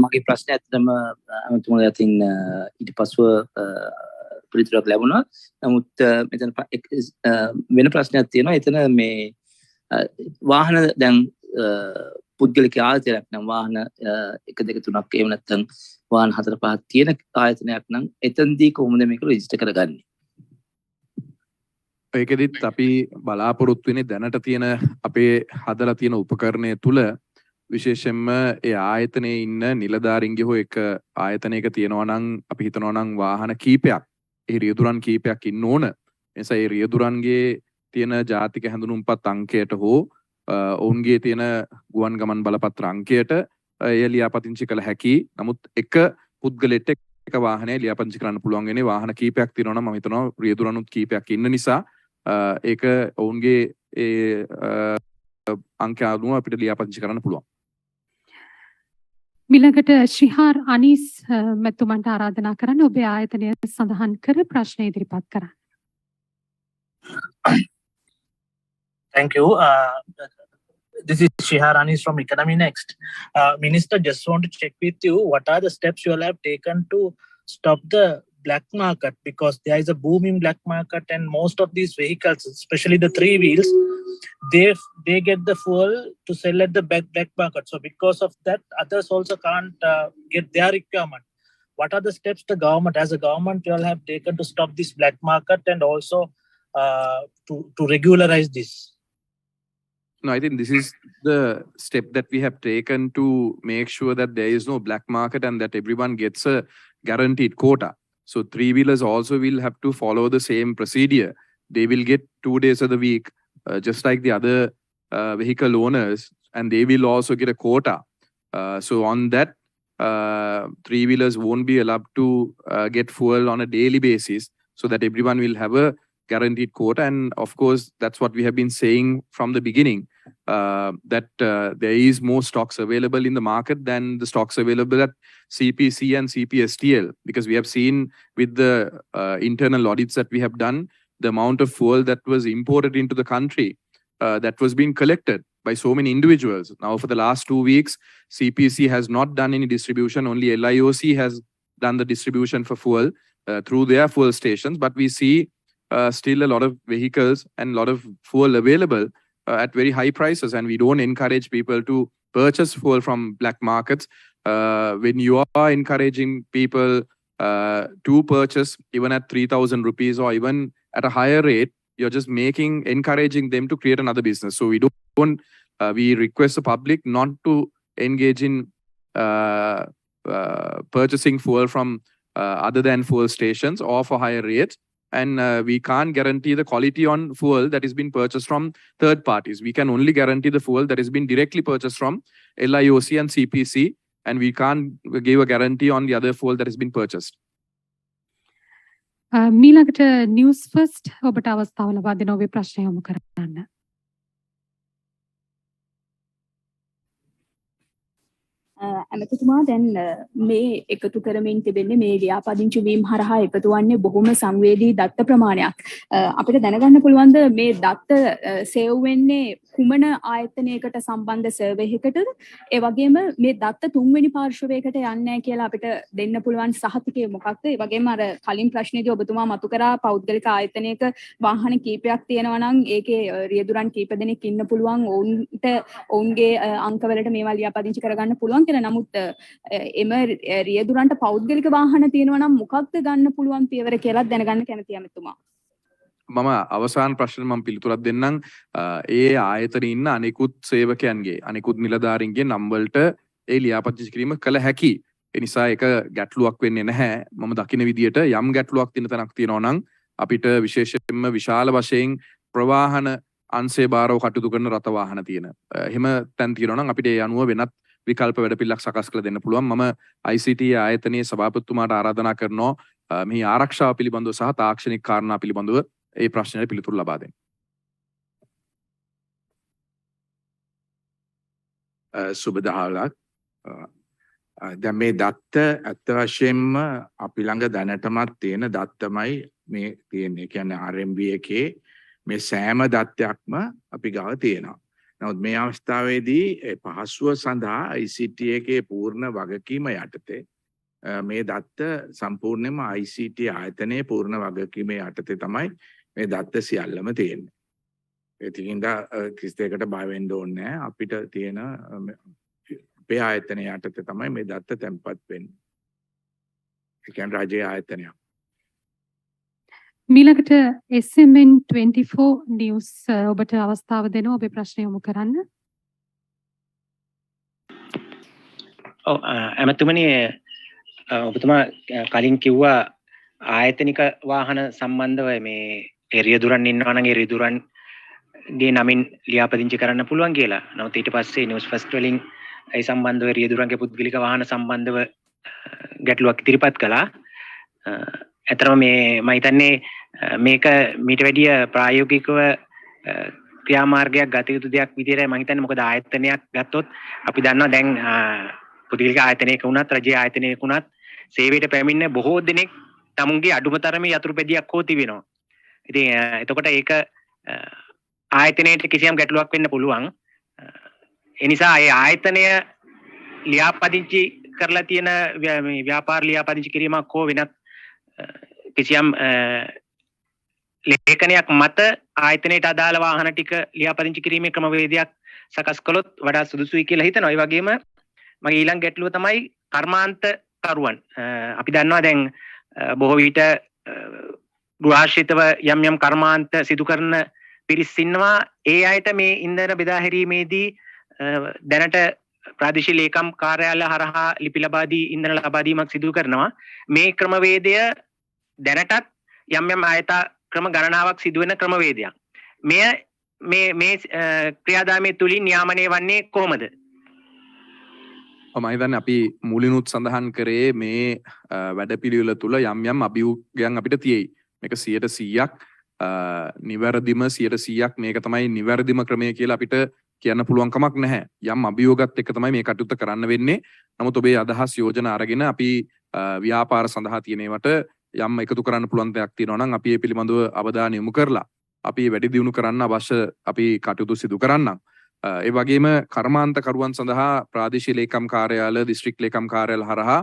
මගේ ප්‍රශ්න ඇත්තටම අමතුමලා අතින් ඊට පස්ව පිළිතුරක් ලැබුණා. නමුත් මෙතන වෙන ප්‍රශ්නයක් තියෙනවා. එතන මේ වාහන දැන් පුද්ගලික ආයතනයක් නම් වාහන 1 2 3ක් එහෙම නැත්නම් වාහන 4 5ක් තියෙන ආයතනයක් නම් එතනදී කොහොමද මේක රෙජිස්ටර් කරගන්නේ? ඒකෙදිත් අපි බලාපොරොත්තු වෙන්නේ දැනට තියෙන අපේ හදලා තියෙන උපකරණය තුල විශේෂයෙන්ම ඒ ආයතනයේ ඉන්න නිලධාරීන්ගේ හෝ එක ආයතනයක තියෙනවා නම් අපි හිතනවා නම් වාහන කීපයක් ඒ රියදුරන් කීපයක් ඉන්න ඕන. එනිසා ඒ රියදුරන්ගේ තියෙන ජාතික හැඳුනුම්පත් අංකයට හෝ ඔවුන්ගේ තියෙන ගුවන් ගමන් බලපත්‍ර අංකයට එය ලියාපදිංචි කළ හැකි. නමුත් එක පුද්ගලෙට එක වාහනය ලියාපදිංචි කරන්න පුළුවන් වෙන්නේ වාහන කීපයක් තියෙනවා නම් මම හිතනවා රියදුරනුත් කීපයක් ඉන්න නිසා ඒක ඔවුන්ගේ ඒ අංක අනුව අපිට ලියාපදිංචි කරන්න පුළුවන්. මිලකට ශ්‍රීහාර් අනීස් මැතිතුමන්ට ආරාධනා කරන්න ඔබේ ආයතනය සඳහන් කර ප්‍රශ්න ඉදිරිපත් කරන්න. Thank you. This is Shihar Anis from Economy Next. Minister, just want to check with you, what are the steps you all have taken to stop the black market? Because there is a boom in black market and most of these vehicles, especially the 3 wheels, they get the fuel to sell at the black market. So because of that, others also can't get their requirement. What are the steps the government, as a government, you all have taken to stop this black market and also to regularize this? No, I think this is the step that we have taken to make sure that there is no black market and that everyone gets a guaranteed quota. So 3-wheelers also will have to follow the same procedure. They will get 2 days of the week, just like the other vehicle owners, and they will also get a quota. So on that, 3-wheelers won't be allowed to get fuel on a daily basis, so that everyone will have a guaranteed quota. And of course, that's what we have been saying from the beginning, that there is more stocks available in the market than the stocks available at CPC and CPSTL, because we have seen with the internal audits that we have done, the amount of fuel that was imported into the country that was being collected by so many individuals. Now, for the last 2 weeks, CPC has not done any distribution. Only LIOC has done the distribution for fuel through their fuel stations. But we see still a lot of vehicles and a lot of fuel available at very high prices, and we don't encourage people to purchase fuel from black markets. When you are encouraging people to purchase even at 3,000 rupees or even at a higher rate, you're just encouraging them to create another business. So we request the public not to engage in purchasing fuel from other than fuel stations or for higher rates. And we can't guarantee the quality on fuel that is being purchased from third parties. We can only guarantee the fuel that is being directly purchased from LIOC and CPC, and we can't give a guarantee on the other fuel that has been purchased. මීළඟට news first ඔබට අවස්ථාව ලබා දෙන ඔබේ ප්‍රශ්නය යොමු කරන්න. ඇමතිතුමා දැන් මේ එකතු කරමින් තිබෙන්නේ මේ ලියාපදිංචි වීම හරහා එකතු වන්නේ බොහොම සංවේදී දත්ත ප්‍රමාණයක්. අපිට දැනගන්න පුළුවන්ද මේ දත්ත සේව් වෙන්නේ කුමන ආයතනයකට සම්බන්ධ සර්වර් එකකටද? ඒ වගේම මේ දත්ත තුන්වෙනි පාර්ශවයකට යන්නේ නැහැ කියලා අපිට දෙන්න පුළුවන් සහතිකය මොකක්ද? ඒ වගේම අර කලින් ප්‍රශ්නේදී ඔබතුමා මතු කරා පෞද්ගලික ආයතනයක වාහන කීපයක් තියෙනවා නම් ඒකේ රියදුරන් කීප දෙනෙක් ඉන්න පුළුවන් ඔවුන්ට ඔවුන්ගේ අංකවලට මේවා ලියාපදිංචි කරගන්න පුළුවන්. නමුත් එම රියදුරන්ට පෞද්ගලික වාහන තියෙනවා නම් මොකක්ද ගන්න පුළුවන් පියවර කියලා දැනගන්න කැමතියි අමතුමා. මම අවසාන ප්‍රශ්න මම පිළිතුරක් දෙන්නම්. ඒ ආයතනයේ ඉන්න අනෙකුත් සේවකයන්ගේ අනෙකුත් නිලධාරීන්ගේ නම් වලට ඒ ලියාපදිංචි කිරීම කළ හැකි. ඒ නිසා ඒක ගැටලුවක් වෙන්නේ නැහැ. මම දකින විදියට යම් ගැටලුවක් තියෙන තැනක් තියෙනවා නම් අපිට විශේෂයෙන්ම විශාල වශයෙන් ප්‍රවාහන අංශේ බාරව කටයුතු කරන රථ වාහන තියෙන. එහෙම තැන් තියෙනවා නම් අපිට ඒ අනුව වෙනත් විකල්ප වැඩපිළිවෙලක් සකස් කරලා දෙන්න පුළුවන්. මම ICT ආයතනයේ සභාපතිතුමාට ආරාධනා කරනවා මේ ආරක්ෂාව පිළිබඳව සහ තාක්ෂණික කාරණා පිළිබඳව ඒ ප්‍රශ්නයට පිළිතුරු ලබා දෙන්න. සුබ දහවලක්. දැන් මේ දත්ත ඇත්ත වශයෙන්ම අපි ළඟ දැනටමත් තියෙන දත්තමයි මේ තියෙන්නේ. කියන්නේ RMB එකේ මේ සෑම දත්තයක්ම අපි ගාව තියෙනවා. නමුත් මේ අවස්ථාවේදී පහසුව සඳහා ICT එකේ පූර්ණ වගකීම යටතේ මේ දත්ත සම්පූර්ණයෙන්ම ICT ආයතනයේ පූර්ණ වගකීම යටතේ තමයි මේ දත්ත සියල්ලම තියෙන්නේ. ඒකින්ද කිසිතේකට බය වෙන්න ඕනේ නැහැ. අපිට තියෙන අපේ ආයතනයේ යටතේ තමයි මේ දත්ත තැන්පත් වෙන්නේ. ඒ කියන්නේ රාජ්‍ය ආයතනයක්. මීළඟට SMN24 නිවුස් ඔබට අවස්ථාව දෙනවා ඔබේ ප්‍රශ්නය යොමු කරන්න. ඇමතුමනි ඔබතුමා කලින් කිව්වා ආයතනික වාහන සම්බන්ධව මේ එරියදුරන් ඉන්නවා නම් එරියදුරන්ගේ නමින් ලියාපදිංචි කරන්න පුළුවන් කියලා. නමුත් ඊට පස්සේ නිවුස් ෆස්ට් වලින් ඒ සම්බන්ධව එරියදුරන්ගේ පුද්ගලික වාහන සම්බන්ධව ගැටලුවක් ඉදිරිපත් කළා. ඇත්තටම මේ මම හිතන්නේ මේක මීට වැඩිය ප්‍රායෝගිකව ක්‍රියාමාර්ගයක් ගත යුතු දෙයක් විදිහට මම හිතන්නේ. මොකද ආයතනයක් ගත්තොත් අපි දන්නවා දැන් පුද්ගලික ආයතනයක වුණත් රජයේ ආයතනයක වුණත් සේවයට පැමිණෙන බොහෝ දෙනෙක් තමුන්ගේ අඩුම තරමේ යතුරු පෙදියක් හෝ තිබෙනවා. ඉතින් එතකොට ඒක ආයතනයට කිසියම් ගැටලුවක් වෙන්න පුළුවන්. ඒ නිසා ඒ ආයතනය ලියාපදිංචි කරලා තියෙන මේ ව්‍යාපාර ලියාපදිංචි කිරීමක් හෝ වෙනත් කිසියම් ලේඛනයක් මත ආයතනයට අදාළ වාහන ටික ලියාපදිංචි කිරීමේ ක්‍රමවේදයක් සකස් කළොත් වඩා සුදුසුයි කියලා හිතනවා. ඒ වගේම මගේ ඊළඟ ගැටලුව තමයි කර්මාන්ත කරුවන්. අපි දන්නවා දැන් බොහෝ විට ගෘහාශ්‍රිතව යම් යම් කර්මාන්ත සිදු කරන පිරිස් ඉන්නවා. ඒ අයට මේ ඉන්ධන බෙදා හැරීමේදී දැනට ප්‍රාදේශීය ලේකම් කාර්යාලය හරහා ලිපි ලබා දී ඉන්ධන ලබා දීමක් සිදු කරනවා. මේ ක්‍රමවේදය දැනටත් යම් යම් ආයත ක්‍රම ගණනාවක් සිදුවෙන ක්‍රමවේදයක්. මේ ක්‍රියාදාමයේ තුලින් නියාමනය වන්නේ කොහොමද? මම හිතන්නේ අපි මුලිනුත් සඳහන් කරේ මේ වැඩපිළිවෙල තුල යම් යම් අභියෝගයන් අපිට තියෙයි. මේක 100%ක් නිවැරදිම 100%ක් මේක තමයි නිවැරදිම ක්‍රමය කියලා අපිට කියන්න පුළුවන් කමක් නැහැ. යම් අභියෝගات එක්ක තමයි මේ කටයුත්ත කරන්න වෙන්නේ. නමුත් ඔබේ අදහස් යෝජනා අරගෙන අපි ව්‍යාපාර සඳහා තියෙන ඒවට යම් එකතු කරන්න පුළුවන් දෙයක් තියෙනවා නම් අපි ඒ පිළිබඳව අවධානය යොමු කරලා අපි වැඩි දියුණු කරන්න අවශ්‍ය අපි කටයුතු සිදු කරන්නම්. ඒ වගේම කර්මාන්ත කරුවන් සඳහා ප්‍රාදේශීය ලේකම් කාර්යාල, දිස්ත්‍රික් ලේකම් කාර්යාල හරහා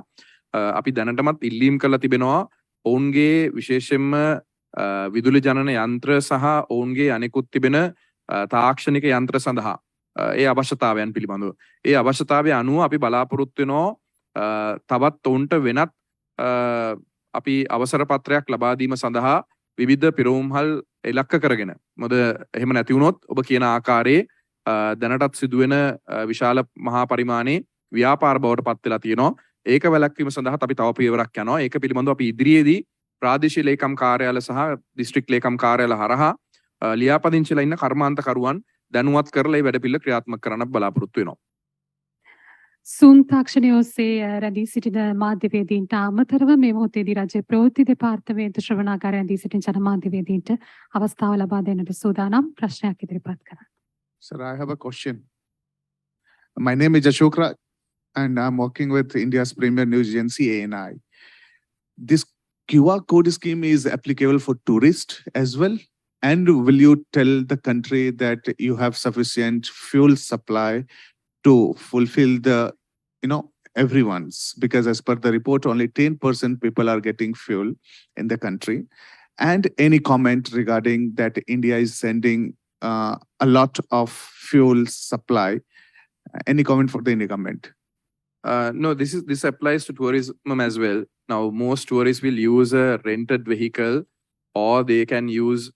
අපි දැනටමත් ඉල්ලීම් කරලා තිබෙනවා ඔවුන්ගේ විශේෂයෙන්ම විදුලි ජනන යන්ත්‍ර සහ ඔවුන්ගේ අනෙකුත් තිබෙන තාක්ෂණික යන්ත්‍ර සඳහා ඒ අවශ්‍යතාවයන් පිළිබඳව. ඒ අවශ්‍යතාවය අනුව අපි බලාපොරොත්තු වෙනවා තවත් ඔවුන්ට වෙනත් අපි අවසර පත්‍රයක් ලබා දීම සඳහා විවිධ පිරවුම්හල් ඉලක්ක කරගෙන. මොකද එහෙම නැති වුණොත් ඔබ කියන ආකාරයේ දැනටත් සිදුවෙන විශාල මහා පරිමාණයේ ව්‍යාපාර බවට පත් වෙලා තියෙනවා. ඒක වැළැක්වීම සඳහා අපි තව පියවරක් යනවා. ඒක පිළිබඳව අපි ඉදිරියේදී ප්‍රාදේශීය ලේකම් කාර්යාල සහ දිස්ත්‍රික් ලේකම් කාර්යාල හරහා ලියාපදිංචිලා ඉන්න කර්මාන්ත කරුවන් දැනුවත් කරලා මේ වැඩපිළිවෙල ක්‍රියාත්මක කරන්න බලාපොරොත්තු වෙනවා. සූම් තාක්ෂණය ඔස්සේ රැඳී සිටින මාධ්‍යවේදීන්ට අමතරව මේ මොහොතේදී රජයේ ප්‍රවෘත්ති දෙපාර්තමේන්තු ශ්‍රවණාගාරයේ රැඳී සිටින ජනමාධ්‍යවේදීන්ට අවස්ථාව ලබා දෙන්නට සූදානම්. ප්‍රශ්නයක් ඉදිරිපත් කරන්න. Sir, I have a question. My name is Ashokra and I'm working with India's premier news agency ANI. This QR code scheme is applicable for tourists as well? And will you tell the country that you have sufficient fuel supply to fulfill the, everyone's? Because as per the report, only 10% people are getting fuel in the country. And any comment regarding that India is sending a lot of fuel supply? Any comment for the Indian government? No, this applies to tourism as well. Now, most tourists will use a rented vehicle, or they can use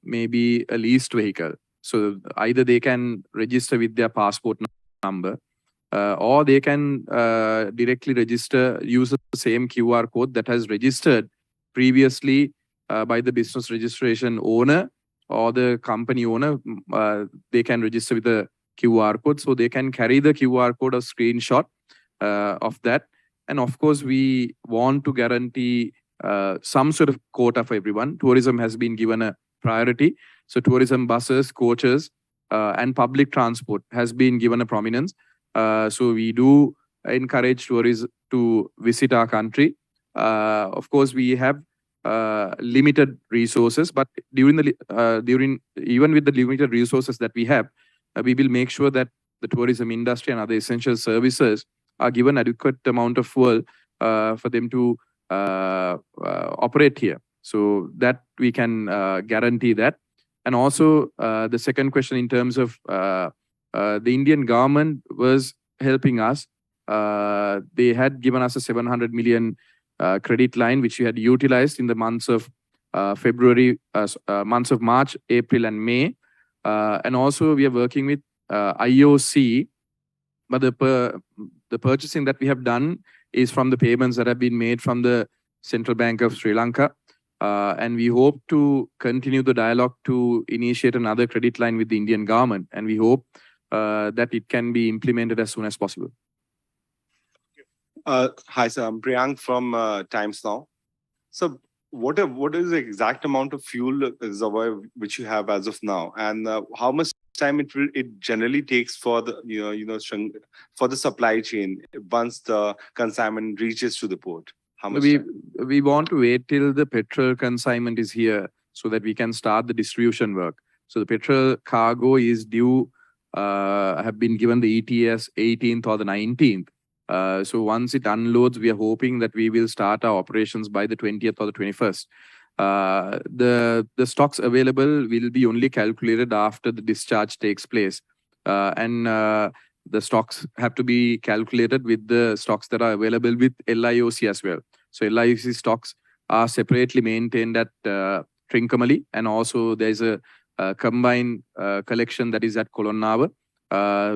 maybe a leased vehicle. So either they can register with their passport number, or they can directly use the same QR code that has registered previously by the business registration owner or the company owner. They can register with the QR code, so they can carry the QR code or screenshot of that. And of course, we want to guarantee some sort of quota for everyone. Tourism has been given a priority. So tourism buses, coaches, and public transport has been given a prominence. So we do encourage tourists to visit our country. Of course, we have limited resources, but even with the limited resources that we have, we will make sure that the tourism industry and other essential services are given adequate amount of fuel for them to operate here. So that we can guarantee that. And also the second question in terms of the Indian government was helping us. They had given us a 700 million credit line, which we had utilized in the months of March, April, and May. And also we are working with IOC, but the purchasing that we have done is from the payments that have been made from the Central Bank of Sri Lanka. And we hope to continue the dialogue to initiate another credit line with the Indian government. And we hope that it can be implemented as soon as possible. Hi, sir. I'm Priyank from Times Now. So what is the exact amount of fuel reservoir which you have as of now? And how much time it generally takes for the for the supply chain once the consignment reaches to the port? How much we want to wait till the petrol consignment is here so that we can start the distribution work. So the petrol cargo is due, have been given the ETS 18th or the 19th. So once it unloads, we are hoping that we will start our operations by the 20th or the 21st. The stocks available will be only calculated after the discharge takes place. And the stocks have to be calculated with the stocks that are available with LIOC as well. So LIOC stocks are separately maintained at Trincomalee, and also there's a combined collection that is at Kolonnawa.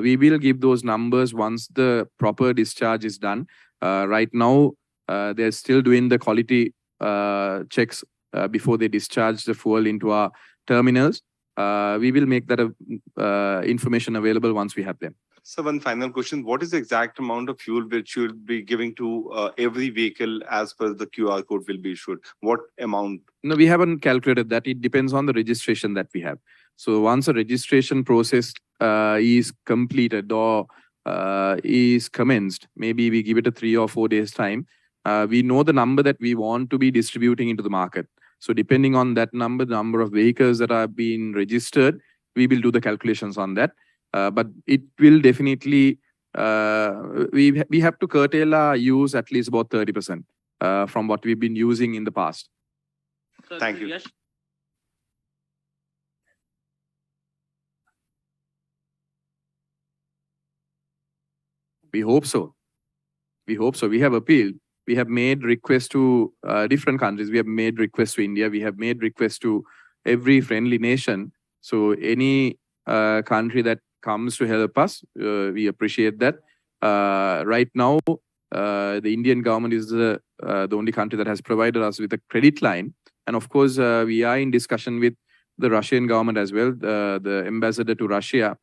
We will give those numbers once the proper discharge is done. Right now, they're still doing the quality checks before they discharge the fuel into our terminals. We will make that information available once we have them. So one final question. What is the exact amount of fuel which you will be giving to every vehicle as per the QR code will be issued? What amount? No, we haven't calculated that. It depends on the registration that we have. So once a registration process is completed or is commenced, maybe we give it a 3 or 4 days time. We know the number that we want to be distributing into the market. So depending on that number, the number of vehicles that are being registered, we will do the calculations on that. But it will definitely, we have to curtail our use at least about 30% from what we've been using in the past. Thank you. We hope so. We hope so. We have appealed. We have made requests to different countries. We have made requests to India. We have made requests to every friendly nation. So any country that comes to help us, we appreciate that. Right now, the Indian government is the only country that has provided us with a credit line. And of course, we are in discussion with the Russian government as well. The ambassador to Russia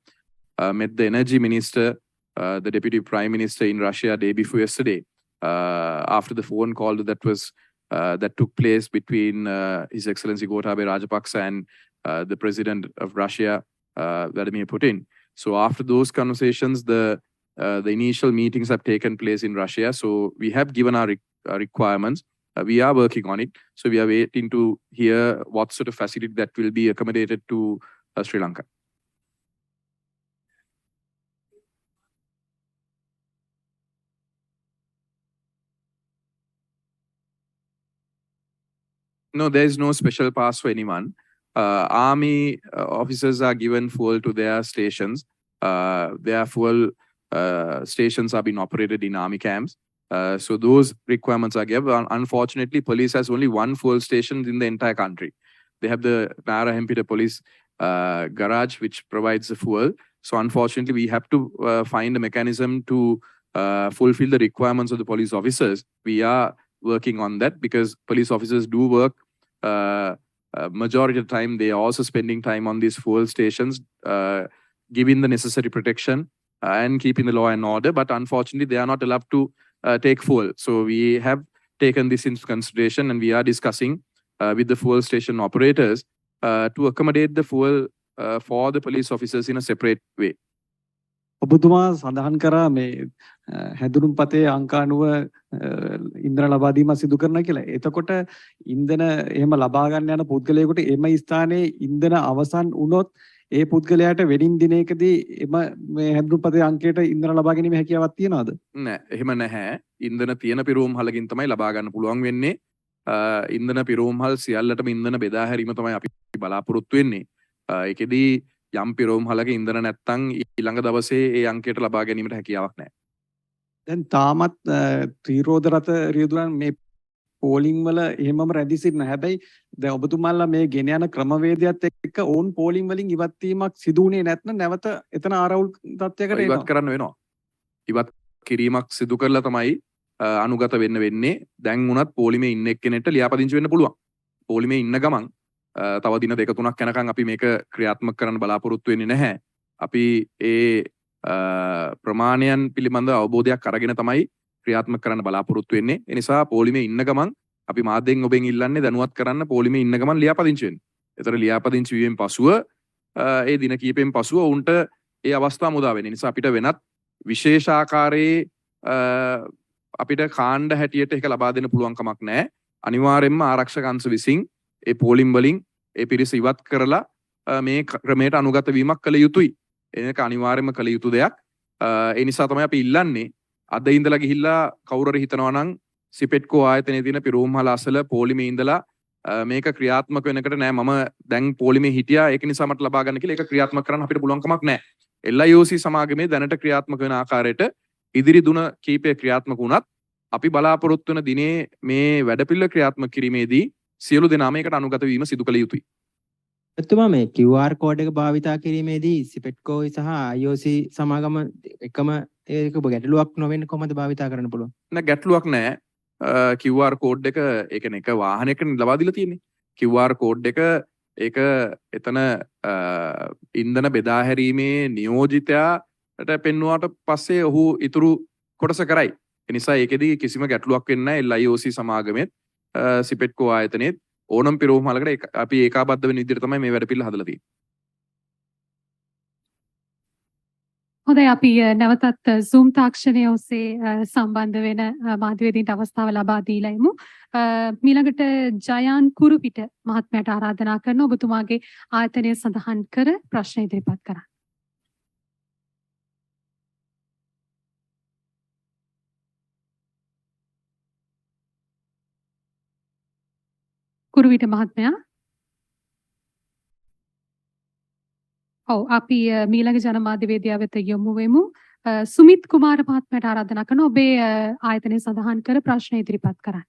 met the energy minister, the deputy prime minister in Russia day before yesterday. After the phone call that took place between His Excellency Gotabaya Rajapaksa and the president of Russia, Vladimir Putin. So after those conversations, the initial meetings have taken place in Russia. So we have given our requirements. We are working on it. So we are waiting to hear what sort of facility that will be accommodated to Sri Lanka. No, there is no special pass for anyone. Army officers are given fuel to their stations. Their fuel stations are being operated in army camps. So those requirements are given. Unfortunately, police has only one fuel station in the entire country. They have the Nara Hempita police garage, which provides the fuel. So unfortunately, we have to find a mechanism to fulfill the requirements of the police officers. We are working on that because police officers do work majority of the time. They are also spending time on these fuel stations, giving the necessary protection and keeping the law and order. But unfortunately, they are not allowed to take fuel. So we have taken this into consideration, and we are discussing with the fuel station operators to accommodate the fuel for the police officers in a separate way. ඔබතුමා සඳහන් කරා මේ හැඳුනුම් පතේ අංකානුව ඉන්ධන ලබා දීම සිදු කරනවා කියලා. එතකොට ඉන්ධන එහෙම ලබා ගන්න යන පුද්ගලයෙකුට එම ස්ථානයේ ඉන්ධන අවසන් වුණොත් ඒ පුද්ගලයාට වෙඩින් දිනයකදී එම මේ හැඳුනුම් පතේ අංකයට ඉන්ධන ලබා ගැනීම හැකියාවක් තියනවද? නෑ, එහෙම නැහැ. ඉන්ධන තියෙන පිරවුම් හලකින් තමයි ලබා ගන්න පුළුවන් වෙන්නේ. ඉන්ධන පිරවුම් හල් සියල්ලටම ඉන්ධන බෙදා හැරීම තමයි අපි බලාපොරොත්තු වෙන්නේ. ඒකෙදී යම් පිරවුම් හලක ඉන්ධන නැත්තම් ඊළඟ දවසේ ඒ අංකයට ලබා ගැනීමට හැකියාවක් නැහැ. දැන් තාමත් ත්‍රිරෝද රථ රියදුරන් මේ පෝලිං වල එහෙමම රැඳී සිටින. හැබැයි දැන් ඔබතුමාලා මේ ගෙන යන ක්‍රමවේදයත් එක්ක ඕන් පෝලිං වලින් ඉවත් වීමක් සිදු වුණේ නැත්නම් නැවත එතන ආරවුල් තත්යකට ඉවත් කරන්න වෙනවා. ඉවත් කිරීමක් සිදු කරලා තමයි අනුගත වෙන්නේ. දැන් උනත් පොලිමේ ඉන්න එක්කෙනෙක්ට ලියාපදිංචි වෙන්න පුළුවන්. පොලිමේ ඉන්න ගමන් තව දින 2-3ක් යනකම් අපි මේක ක්‍රියාත්මක කරන්න බලාපොරොත්තු වෙන්නේ නැහැ. අපි ඒ ප්‍රමාණයන් පිළිබඳ අවබෝධයක් අරගෙන තමයි ක්‍රියාත්මක කරන්න බලාපොරොත්තු වෙන්නේ. ඒ නිසා පොලිමේ ඉන්න ගමන් අපි මාධ්‍යෙන් ඔබෙන් ඉල්ලන්නේ දැනුවත් කරන්න පොලිමේ ඉන්න ගමන් ලියාපදිංචි වෙන්න. ඒතර ලියාපදිංචි වීමෙන් පසුව ඒ දින කීපෙන් පසුව උන්ට ඒ අවස්ථාව මුදා වෙන්නේ. නිසා අපිට වෙනත් විශේෂ ආකාරයේ අපිට කාණ්ඩ හැටියට ඒක ලබා දෙන්න පුළුවන් කමක් නැහැ. අනිවාර්යයෙන්ම ආරක්ෂක අංශ විසින් ඒ පෝලිම් වලින් ඒ පිරිස ඉවත් කරලා මේ ක්‍රමයට අනුගත වීමක් කළ යුතුයි. ඒක අනිවාර්යයෙන්ම කළ යුතු දෙයක්. ඒ නිසා තමයි අපි ඉල්ලන්නේ අද ඉඳලා ගිහිල්ලා කවුරු හරි හිතනවා නම් සිපෙට්කෝ ආයතනයේ තියෙන පිරෝම්හල අසල පොලිමේ ඉඳලා මේක ක්‍රියාත්මක වෙනකට නෑ මම දැන් පොලිමේ හිටියා ඒක නිසා මට ලබා ගන්න කියලා ඒක ක්‍රියාත්මක කරන්න අපිට පුළුවන් කමක් නෑ. LIOC සමාගමේ දැනට ක්‍රියාත්මක වෙන ආකාරයට ඉදිරි දුන කීපය ක්‍රියාත්මක වුණත් අපි බලාපොරොත්තු වෙන දිනේ මේ වැඩපිළිවෙල ක්‍රියාත්මක කිරීමේදී සියලු දෙනාම ඒකට අනුගත වීම සිදු කළ යුතුයි. එතුමා මේ QR කෝඩ් එක භාවිතා කිරීමේදී සිපෙට්කෝ සහ IOC සමාගම එකම ඒක ගැටලුවක් නොවෙන්න කොහොමද භාවිතා කරන්න පුළුවන්? නෑ ගැටලුවක් නෑ. QR කෝඩ් එක ඒ කියන්නේ එක වාහනයක ලබා දීලා තියෙන්නේ. QR කෝඩ් එක ඒක එතන ඉන්ධන බෙදා හැරීමේ නියෝජිතයාට පෙන්වුවාට පස්සේ ඔහු ඉතුරු කොටස කරයි. ඒ නිසා ඒකෙදී කිසිම ගැටලුවක් වෙන්නේ නැහැ. LIOC සමාගමෙත් සිපෙට්කෝ ආයතනෙත් ඕනම් පිරෝහමලකට අපි ඒකාබද්ධ වෙන විදිහට තමයි මේ වැඩ පිළිවෙල හදලා තියෙන්නේ. හොඳයි අපි නැවතත් Zoom තාක්ෂණය ඔස්සේ සම්බන්ධ වෙන මාධ්‍යවේදීන්ට අවස්ථාව ලබා දීලා ඉමු. මීළඟට ජයන් කුරුපිට මහත්මයාට ආරාධනා කරන ඔබතුමාගේ ආයතනය සඳහන් කර ප්‍රශ්න ඉදිරිපත් කරන්න. කුරුවිට මහත්මයා. ඔව් අපි මීළඟ ජනමාධ්‍යවේදියා වෙත යොමු වෙමු. සුමිත් කුමාර මහත්මයාට ආරාධනා කරන ඔබේ ආයතනය සඳහන් කර ප්‍රශ්න ඉදිරිපත් කරන්න.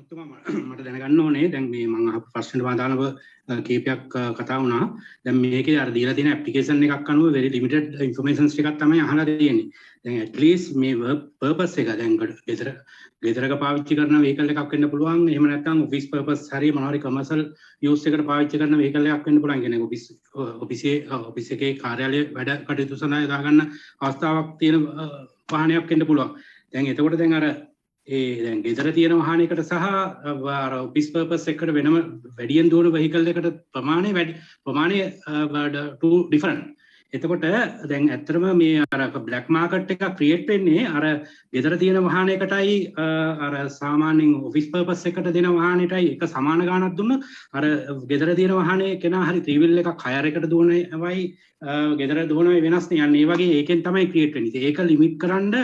මට දැනගන්න ඕනේ දැන් මේ මම අහපු ප්‍රශ්නෙට බාධානව කීපයක් කතා වුණා. දැන් මේකේ අර දීලා තියෙන ඇප්ලිකේෂන් එකක් අනුව very limited informations ටිකක් තමයි අහලා තියෙන්නේ. දැන් at least මේ purpose එක දැන් ගෙදරක පාවිච්චි කරන vehicle එකක් වෙන්න පුළුවන්. එහෙම නැත්නම් office purpose හරි මොනවා හරි commercial use එකට පාවිච්චි කරන vehicle එකක් වෙන්න පුළුවන්. කියන්නේ office එකේ කාර්යාලයේ වැඩ කටයුතු සඳහා යොදා ගන්න අවස්ථාවක් තියෙන වාහනයක් වෙන්න පුළුවන්. දැන් එතකොට දැන් අර දැන් ගෙදර තියෙන වාහනයකට සහ office purpose එකට වෙනම වැඩියෙන් දුවන vehicle එකට ප්‍රමාණය two different. එතකොට දැන් ඇත්තටම මේ අර black market එක create වෙන්නේ අර ගෙදර තියෙන වාහනයකටයි අර සාමාන්‍යයෙන් office purpose එකට දෙන වාහනයටයි එක සමාන ගාණක් දුන්නොත් අර ගෙදර තියෙන වාහනේ කෙනා හරි 3 wheel එකක් hire එකට දුවනවයි ගෙදර දුවනවයි වෙනස් නේ. යන්නේ ඒ වගේ ඒකෙන් තමයි create වෙන්නේ. ඉතින් ඒක limit කරන්න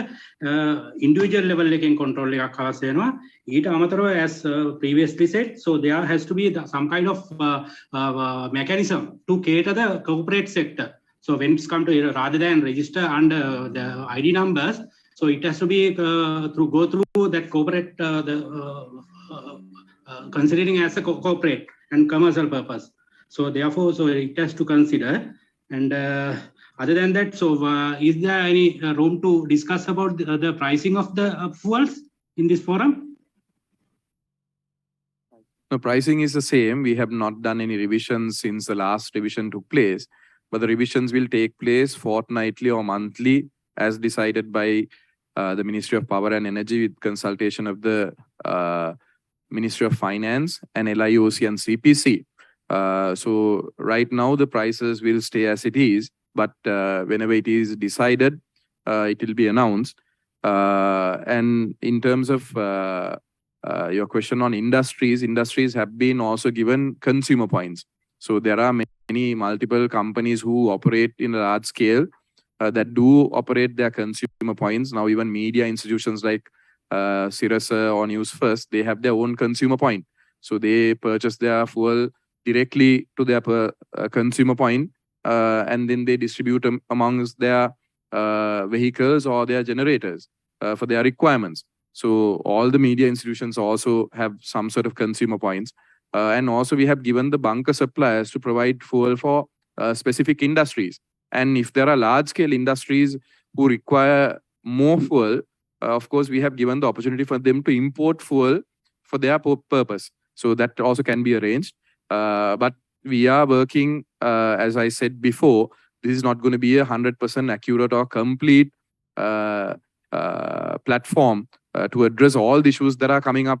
individual level එකෙන් control එකක් අවශ්‍ය වෙනවා. ඊට අමතරව as previously said, so there has to be some kind of mechanism to cater the corporate sector. So when it's come to rather than register under the ID numbers, so it has to be go through that corporate considering as a corporate and commercial purpose. So therefore, so it has to consider. And other than that, so is there any room to discuss about the pricing of the fuels in this forum? No, pricing is the same. We have not done any revisions since the last revision took place. But the revisions will take place fortnightly or monthly as decided by the Ministry of Power and Energy with consultation of the Ministry of Finance and LIOC and CPC. So right now the prices will stay as it is, but whenever it is decided, it will be announced. And in terms of your question on industries have been also given consumer points. So there are many multiple companies who operate in a large scale that do operate their consumer points. Now even media institutions like Sirasa or News First, they have their own consumer point. So they purchase their fuel directly to their consumer point and then they distribute amongst their vehicles or their generators for their requirements. So all the media institutions also have some sort of consumer points. And also we have given the bunker suppliers to provide fuel for specific industries. And if there are large scale industries who require more fuel, of course, we have given the opportunity for them to import fuel for their purpose. So that also can be arranged. But we are working, as I said before, this is not going to be 100% accurate or complete platform to address all the issues that are coming up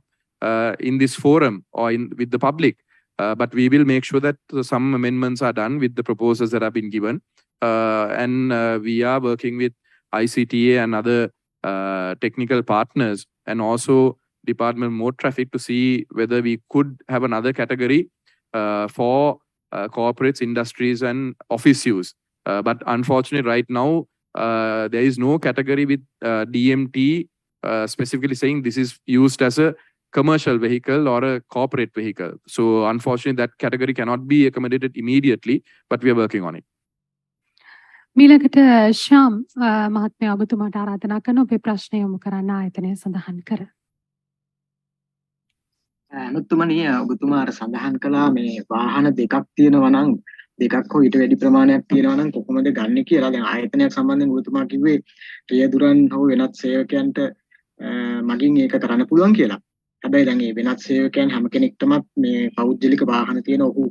in this forum or with the public. But we will make sure that some amendments are done with the proposals that have been given. And we are working with ICTA and other technical partners and also Department of Motor Traffic to see whether we could have another category for corporates, industries and office use. But unfortunately right now, there is no category with DMT specifically saying this is used as a commercial vehicle or a corporate vehicle. So unfortunately that category cannot be accommodated immediately, but we are working on it. මීළඟට ශාම් මහත්මයා ඔබතුමාට ආරාධනා කරන ඔබේ ප්‍රශ්නය යොමු කරන්න ආයතනය සඳහන් කර. අනුත්තුමනි ඔබතුමා අර සඳහන් කළා මේ වාහන දෙකක් තියෙනවා නම් දෙකක් හෝ ඊට වැඩි ප්‍රමාණයක් තියෙනවා නම් කොහොමද ගන්න කියලා. දැන් ආයතනයක් සම්බන්ධයෙන් ඔබතුමා කිව්වේ රියදුරන් හෝ වෙනත් සේවකයන්ට මගින් ඒක කරන්න පුළුවන් කියලා. හැබැයි දැන් මේ වෙනත් සේවකයන් හැම කෙනෙක්ටමත් මේ පෞද්ගලික වාහන තියෙන ඔහු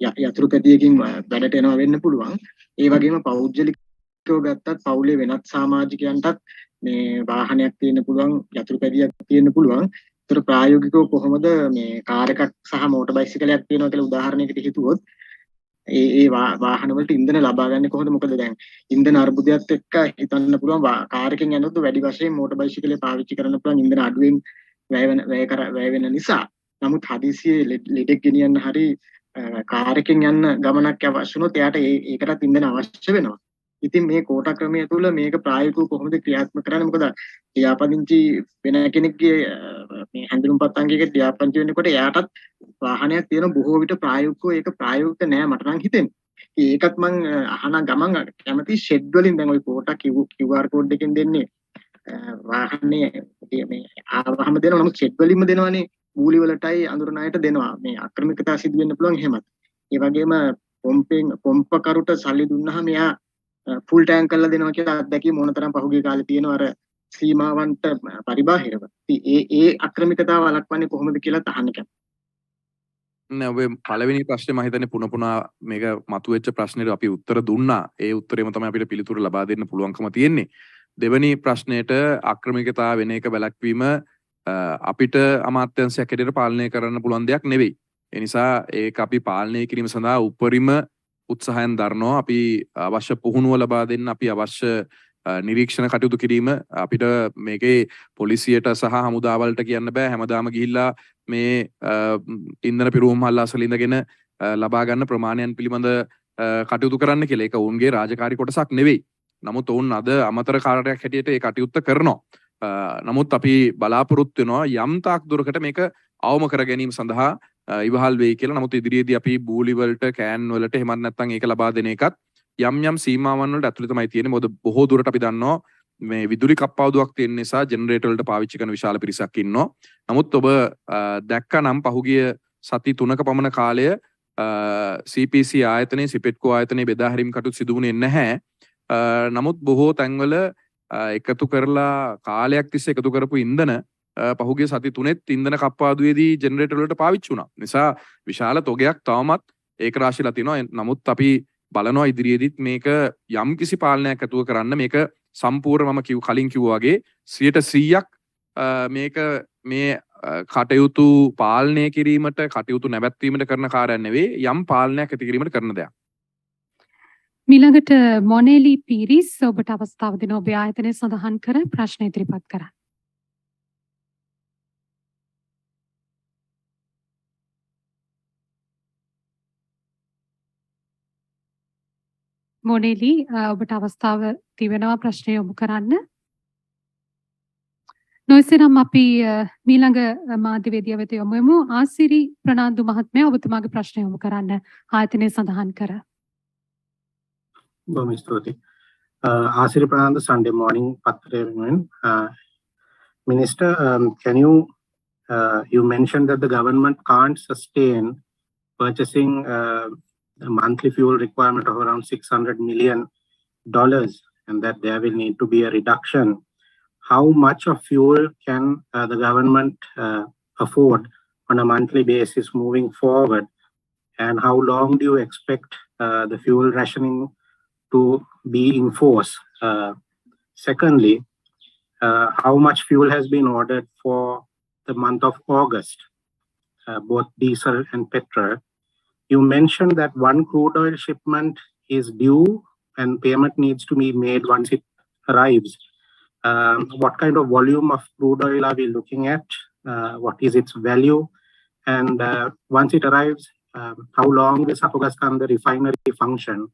යතුරු පැදියකින් වැඩට එනවා වෙන්න පුළුවන්. ඒ වගේම පෞද්ගලිකව ගත්තත් පවුලේ වෙනත් සමාජිකයන්ටත් මේ වාහනයක් තියෙන්න පුළුවන්, යතුරු පැදියක් තියෙන්න පුළුවන්. ඒතර ප්‍රායෝගිකව කොහොමද මේ කාර් එකක් සහ මෝටර් බයිසිකලයක් තියෙනවා කියලා උදාහරණයකට හිතුවොත් ඒ වාහන වලට ඉන්ධන ලබා ගන්න කොහොමද? මොකද දැන් ඉන්ධන අර්බුදයත් එක්ක හිතන්න පුළුවන් කාර් එකෙන් යනොත් වැඩි වශයෙන් මෝටර් බයිසිකලේ පාවිච්චි කරන්න පුළුවන් ඉන්ධන අඩුවෙන් වැය වෙන නිසා. නමුත් හදිසියේ ලෙඩෙක් ගෙනියන්න හරි කාර් එකෙන් යන්න ගමනක් අවශ්‍ය වුණොත් එයාට ඒකටත් ඉන්ධන අවශ්‍ය වෙනවා. ඉතින් මේ කෝටා ක්‍රමය තුළ මේක ප්‍රායෝගිකව කොහොමද ක්‍රියාත්මක කරන්නේ? මොකද ලියාපදිංචි වෙන කෙනෙක්ගේ මේ හැඳුනුම්පත් අංගයකට ලියාපදිංචි වෙනකොට එයාටත් වාහනයක් තියෙන බොහෝ විට ප්‍රායෝගිකව ඒක ප්‍රායෝගික නෑ මට නම් හිතෙන්නේ. ඒකත් මං අහන ගමන් කැමති ෂෙඩ් වලින් දැන් ওই කෝටා QR කෝඩ් එකෙන් දෙන්නේ වාහනේ මේ ආවහම දෙනවා. නමුත් ෂෙඩ් වලින්ම දෙනවනේ. බූලි වලටයි අඳුරන අයට දෙනවා. මේ අක්‍රමිකතා සිදු වෙන්න පුළුවන් එහෙමත්. ඒ වගේම පොම්ප කරුට සල්ලි දුන්නාම එයා ෆුල් ටැංක් කරලා දෙනවා කියලා අත්දැකීම මොනතරම් පහුගිය කාලේ තියෙනවා අර සීමාවන්ට පරිබාහිරව. ඉතින් ඒ අක්‍රමිකතාව වළක්වන්නේ කොහොමද කියලා අහන්න කැමතියි. නෑ ඔබේ පළවෙනි ප්‍රශ්නේ මම හිතන්නේ පුන මේක මතුවෙච්ච ප්‍රශ්නෙට අපි උත්තර දුන්නා. ඒ උත්තරේම තමයි අපිට පිළිතුරු ලබා දෙන්න පුළුවන්කම තියෙන්නේ. දෙවෙනි ප්‍රශ්නෙට අක්‍රමිකතාව වෙන එක වැළැක්වීම අපිට අමාත්‍යංශයක් හැටියට පාලනය කරන්න පුළුවන් දෙයක් නෙවෙයි. ඒ නිසා ඒක අපි පාලනය කිරීම සඳහා උපරිම උත්සාහයෙන් දරනවා. අපි අවශ්‍ය පුහුණුව ලබා දෙන්න, අපි අවශ්‍ය නිරීක්ෂණ කටයුතු කිරීම අපිට මේකේ පොලිසියට සහ හමුදාවලට කියන්න බෑ හැමදාම ගිහිල්ලා මේ ඉන්ධන පිරුවම් හල්ලාසල ඉඳගෙන ලබා ගන්න ප්‍රමාණයන් පිළිබඳ කටයුතු කරන්න කියලා. ඒක ඔවුන්ගේ රාජකාරී කොටසක් නෙවෙයි. නමුත් ඔවුන් අද අමතර කාර්යයක් හැටියට ඒ කටයුත්ත කරනවා. නමුත් අපි බලාපොරොත්තු වෙනවා යම් තාක් දුරකට මේක අවම කර ගැනීම සඳහා ඉවහල් වෙයි කියලා. නමුත් ඉදිරියේදී අපි බූලි වලට, කෑන් වලට එහෙමත් නැත්නම් ඒක ලබා දෙන එකත් යම් සීමාවන් වලට ඇතුළේ තමයි තියෙන්නේ. මොකද බොහෝ දුරට අපි දන්නවා මේ විදුලි කප්පාදුවක් තියෙන නිසා ජෙනරේටර් වලට පාවිච්චි කරන විශාල පිරිසක් ඉන්නවා. නමුත් ඔබ දැක්කනම් පහුගිය සති 3ක පමණ කාලය CPC ආයතනයේ, සිපෙට්කෝ ආයතනයේ බෙදා හැරීම් කටයුතු සිදු වුණේ නැහැ. නමුත් බොහෝ තැන්වල එකතු කරලා කාලයක් තිස්සේ එකතු කරපු ඉන්ධන පහුගිය සති 3ෙත් ඉන්ධන කප්පාදුවේදී ජෙනරේටර් වලට පාවිච්චි වුණා. නිසා විශාල තොගයක් තවමත් ඒක රාශිලා තිනවා. නමුත් අපි බලනවා ඉදිරියේදීත් මේක යම් කිසි පාලනයක් ඇතුව කරන්න මේක සම්පූර්ණ මම කලින් කිව්වා වගේ 100%ක් මේක මේ කටයුතු පාලනය කිරීමට, කටයුතු නැවැත්වීමට කරන කාර්යයක් නෙවෙයි, යම් පාලනයක් ඇති කිරීමට කරන දෙයක්. මිළඟට මොනේලි පීරිස් ඔබට අවස්ථාව දෙන ඔබේ ආයතනය සඳහන් කර ප්‍රශ්න ඉදිරිපත් කරන්න. මොනේලි ඔබට අවස්ථාව තිබෙනවා ප්‍රශ්නය යොමු කරන්න. නොයසේනම් අපි මීළඟ මාධ්‍යවේදියා වෙත යොමු වෙමු. ආසිරි ප්‍රනාන්දු මහත්මයා ඔබතුමාගේ ප්‍රශ්නය යොමු කරන්න ආයතනය සඳහන් කර. බොහොම ස්තුතියි. Asiri Prananda, Sunday morning, Minister, can you mentioned that the government can't sustain purchasing a monthly fuel requirement of around $600 million, and that there will need to be a reduction, how much of fuel can the government afford on a monthly basis moving forward? And how long do you expect the fuel rationing to be in force? Secondly, how much fuel has been ordered for the month of August, both diesel and petrol? You mentioned that one crude oil shipment is due and payment needs to be made once it arrives. What kind of volume of crude oil are we looking at? What is its value? And once it arrives, how long will Sapagaskanda refinery function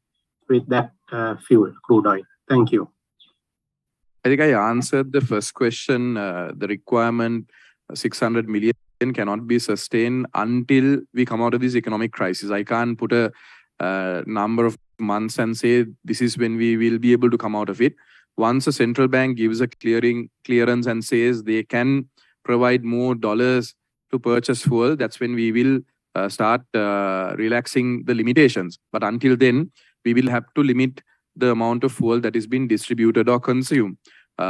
with that fuel, crude oil? Thank you. I think I answered the first question. The requirement, 600 million, cannot be sustained until we come out of this economic crisis. I can't put a number of months and say this is when we will be able to come out of it. Once a central bank gives a clearance and says they can provide more dollars to purchase fuel, that's when we will start relaxing the limitations. But until then, we will have to limit the amount of fuel that is being distributed or consumed.